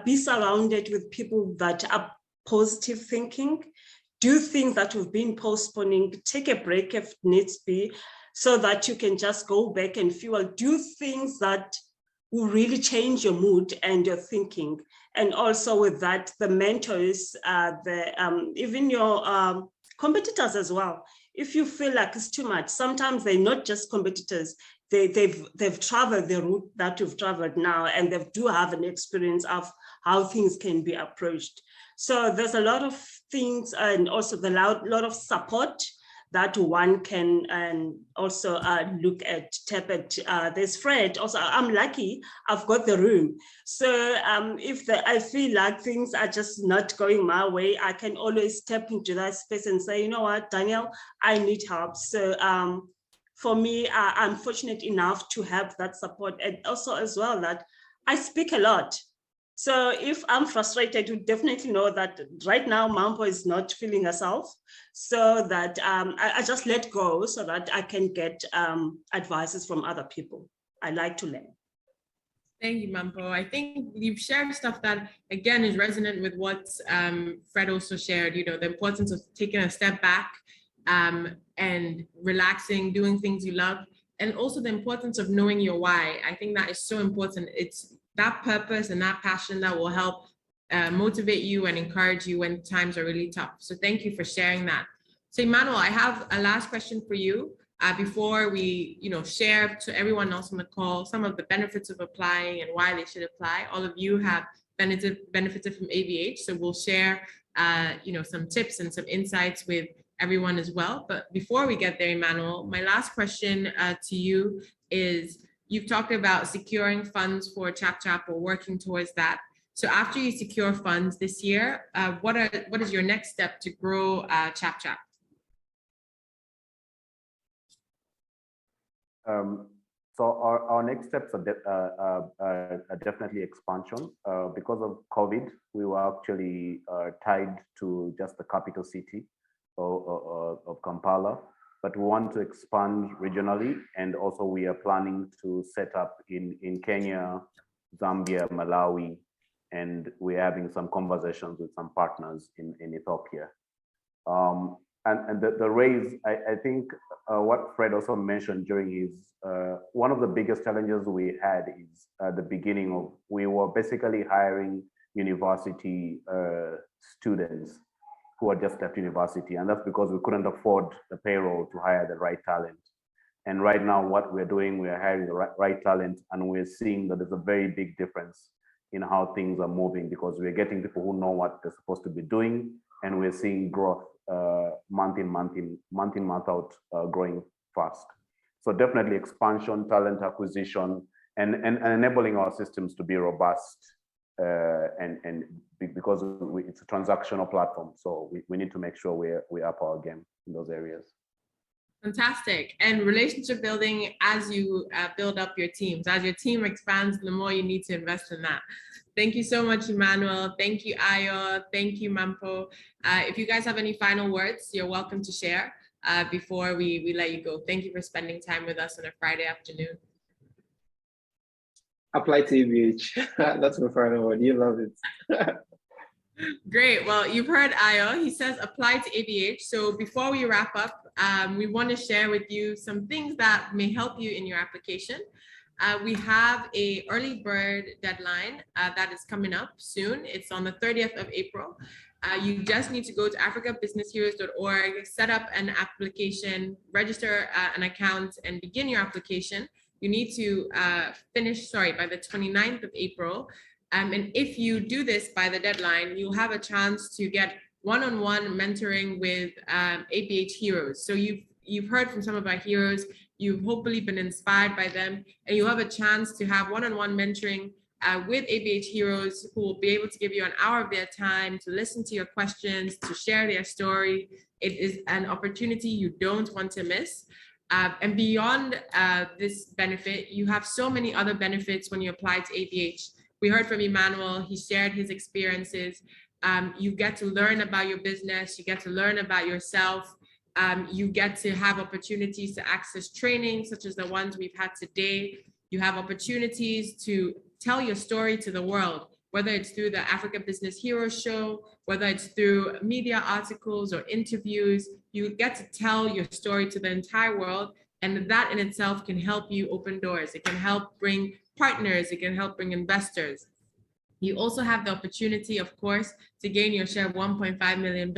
be surrounded with people that are positive thinking. Do things that we've been postponing, take a break if needs be, so that you can just go back and fuel. Do things that will really change your mood and your thinking. And also with that, the mentors, even your competitors as well. If you feel like it's too much, sometimes they're not just competitors, they've traveled the route that you've traveled now, and they do have an experience of how things can be approached. So there's a lot of things, and also the lot of support that one can also look at, tap at. There's Fred. Also, I'm lucky, I've got the room. So if I feel like things are just not going my way, I can always step into that space and say, you know what, Daniel, I need help. So for me, I'm fortunate enough to have that support, and also as well that I speak a lot. So if I'm frustrated, you definitely know that right now Mampho is not feeling herself, so that I just let go so that I can get advices from other people. I like to learn. Thank you, Mampho. I think you've shared stuff that, again, is resonant with what Fred also shared, you know, the importance of taking a step back and relaxing, doing things you love, and also the importance of knowing your why. I think that is so important. It's that purpose and that passion that will help motivate you and encourage you when times are really tough. So thank you for sharing that. So Emmanuel, I have a last question for you. Before we, share to everyone else on the call some of the benefits of applying and why they should apply. All of you have benefited from ABH, so we'll share, some tips and some insights with everyone as well. But before we get there, Emmanuel, my last question to you is: you've talked about securing funds for ChapChap or working towards that. So after you secure funds this year, what is your next step to grow ChapChap? So our next steps are definitely expansion. Because of COVID, we were actually tied to just the capital city of Kampala, but we want to expand regionally, and also we are planning to set up in Kenya, Zambia, Malawi, and we're having some conversations with some partners in Ethiopia. And the raise, I think what Fred also mentioned during his, one of the biggest challenges we had is at the beginning of, we were basically hiring university students who had just left university. And that's because we couldn't afford the payroll to hire the right talent. And right now what we're doing, we're hiring the right talent, and we're seeing that there's a very big difference in how things are moving, because we're getting people who know what they're supposed to be doing, and we're seeing growth month in, month out, growing fast. So definitely expansion, talent acquisition, and enabling our systems to be robust, and because it's a transactional platform. So we need to make sure we're up our game in those areas. Fantastic. And relationship building as you build up your teams. As your team expands, the more you need to invest in that. Thank you so much, Emmanuel. Thank you, Ayo. Thank you, Mampho. If you guys have any final words, you're welcome to share before we let you go. Thank you for spending time with us on a Friday afternoon. Apply to ABH. That's my final word. You love it. Great. Well, you've heard Ayo. He says apply to ABH. So before we wrap up, we want to share with you some things that may help you in your application. We have an early bird deadline that is coming up soon. It's on the 30th of April. You just need to go to africabusinessheroes.org, set up an application, register an account, and begin your application. You need to finish, by the 29th of April. And if you do this by the deadline, you'll have a chance to get one-on-one mentoring with ABH heroes. So you've heard from some of our heroes, you've hopefully been inspired by them, and you'll have a chance to have one-on-one mentoring with ABH heroes who will be able to give you an hour of their time to listen to your questions, to share their story. It is an opportunity you don't want to miss. And beyond this benefit, you have so many other benefits when you apply to ABH. We heard from Emmanuel, he shared his experiences. You get to learn about your business, you get to learn about yourself. You get to have opportunities to access training, such as the ones we've had today. You have opportunities to tell your story to the world, whether it's through the Africa Business Heroes show, whether it's through media articles or interviews. You get to tell your story to the entire world, and that in itself can help you open doors. It can help bring partners, it can help bring investors. You also have the opportunity, of course, to gain your share of $1.5 million.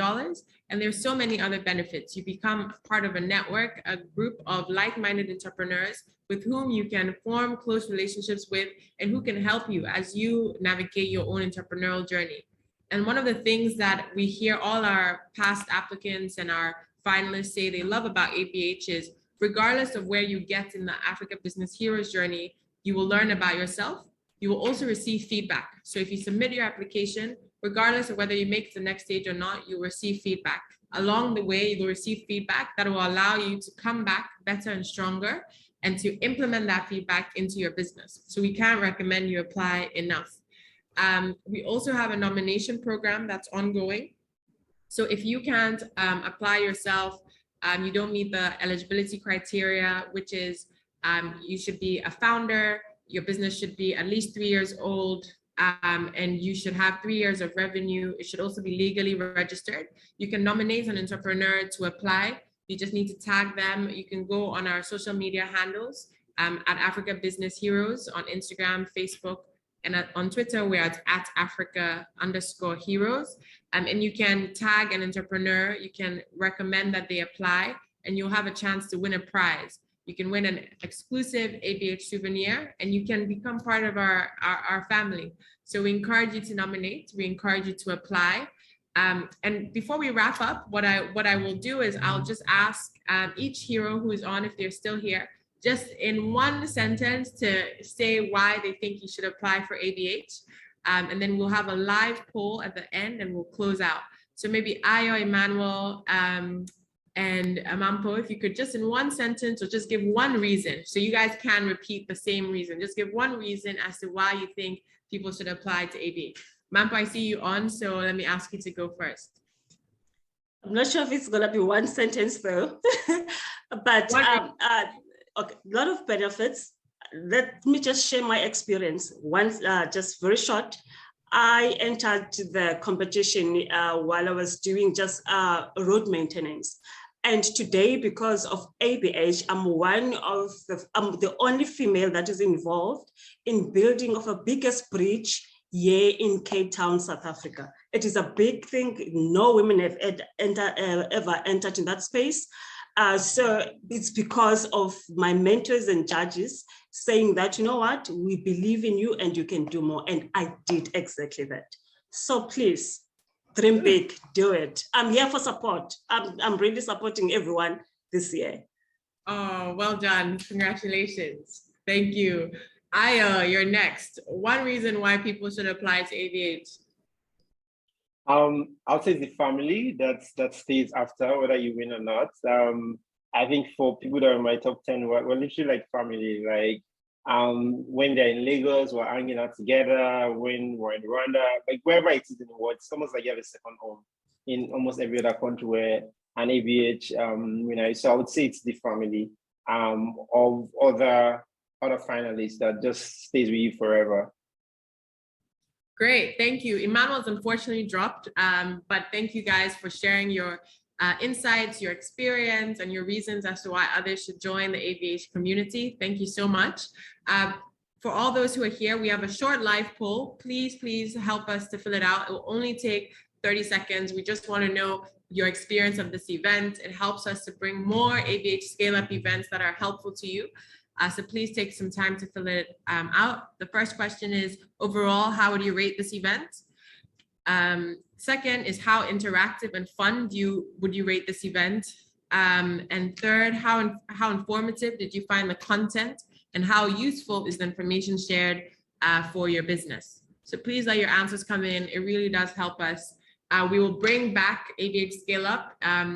And there's so many other benefits. You become part of a network, a group of like-minded entrepreneurs with whom you can form close relationships with, and who can help you as you navigate your own entrepreneurial journey. And one of the things that we hear all our past applicants and our finalists say they love about ABH is, regardless of where you get in the Africa Business Heroes journey, you will learn about yourself. You will also receive feedback. So if you submit your application, regardless of whether you make it to the next stage or not, you'll receive feedback. Along the way, you'll receive feedback that will allow you to come back better and stronger, and to implement that feedback into your business. So we can't recommend you apply enough. We also have a nomination program that's ongoing. So if you can't apply yourself, you don't meet the eligibility criteria, which is you should be a founder, your business should be at least 3 years old, and you should have 3 years of revenue. It should also be legally registered. You can nominate an entrepreneur to apply. You just need to tag them. You can go on our social media handles at Africa Business Heroes on Instagram, Facebook, and on Twitter, we're at Africa_Heroes. And you can tag an entrepreneur. You can recommend that they apply, and you'll have a chance to win a prize. You can win an exclusive ABH souvenir, and you can become part of our family. So we encourage you to nominate. We encourage you to apply. And before we wrap up, what I will do is I'll just ask each hero who is on, if they're still here, just in one sentence to say why they think you should apply for ABH. And then we'll have a live poll at the end and we'll close out. So maybe Ayo, Emmanuel, and Mampho, if you could just in one sentence or just give one reason. So you guys can repeat the same reason. Just give one reason as to why you think people should apply to ABH. Mampho, I see you on, so let me ask you to go first. I'm not sure if it's gonna be one sentence though, but okay, a lot of benefits. Let me just share my experience. Once, just very short, I entered the competition while I was doing just road maintenance. And today, because of ABH, I'm the only female that is involved in building of a biggest bridge here in Cape Town, South Africa. It is a big thing. No women have ever entered in that space. So it's because of my mentors and judges saying that, you know what, we believe in you and you can do more. And I did exactly that. So please, dream big, do it. I'm here for support. I'm really supporting everyone this year. Oh, well done. Congratulations. Thank you. Ayo, you're next. One reason why people should apply to ABH. I'll say the family that stays after, whether you win or not. I think for people that are in my top 10, we're literally like family. Like when they're in Lagos, we're hanging out together. When we're in Rwanda, like wherever it is in the world, it's almost like you have a second home in almost every other country where an ABH winner is. So I would say it's the family of other finalists that just stays with you forever. Great, thank you. Emmanuel's unfortunately dropped, but thank you guys for sharing your insights, your experience, and your reasons as to why others should join the ABH community. Thank you so much. For all those who are here, we have a short live poll. Please help us to fill it out. It will only take 30 seconds. We just want to know your experience of this event. It helps us to bring more ABH ScaleUp events that are helpful to you. So please take some time to fill it out. The first question is, overall, how would you rate this event? Second is, how interactive and fun would you rate this event? And third, how informative did you find the content, and how useful is the information shared for your business? So please let your answers come in. It really does help us. We will bring back ABH ScaleUp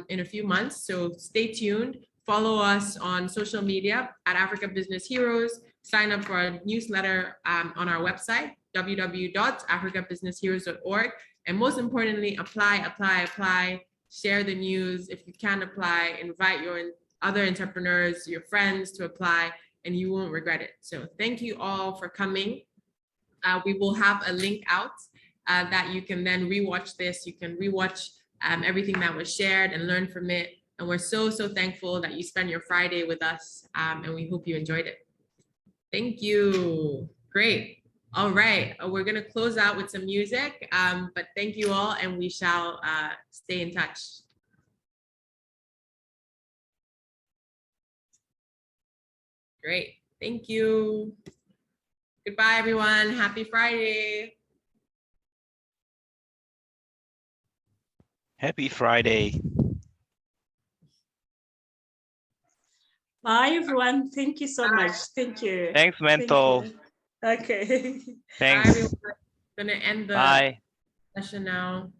in a few months, so stay tuned. Follow us on social media at Africa Business Heroes. Sign up for our newsletter on our website, www.africabusinessheroes.org. And most importantly, apply, share the news. If you can apply, invite your other entrepreneurs, your friends to apply, and you won't regret it. So thank you all for coming. We will have a link out that you can then rewatch this. You can rewatch everything that was shared and learn from it. And we're so thankful that you spend your Friday with us, and we hope you enjoyed it. Thank you. Great. All right, we're gonna close out with some music, but thank you all, and we shall stay in touch. Great, thank you. Goodbye, everyone. Happy Friday. Happy Friday. Bye, everyone. Thank you so much. Thank you. Thanks, Mampho. Okay. Bye, Thanks. everyone. I'm gonna end the session now.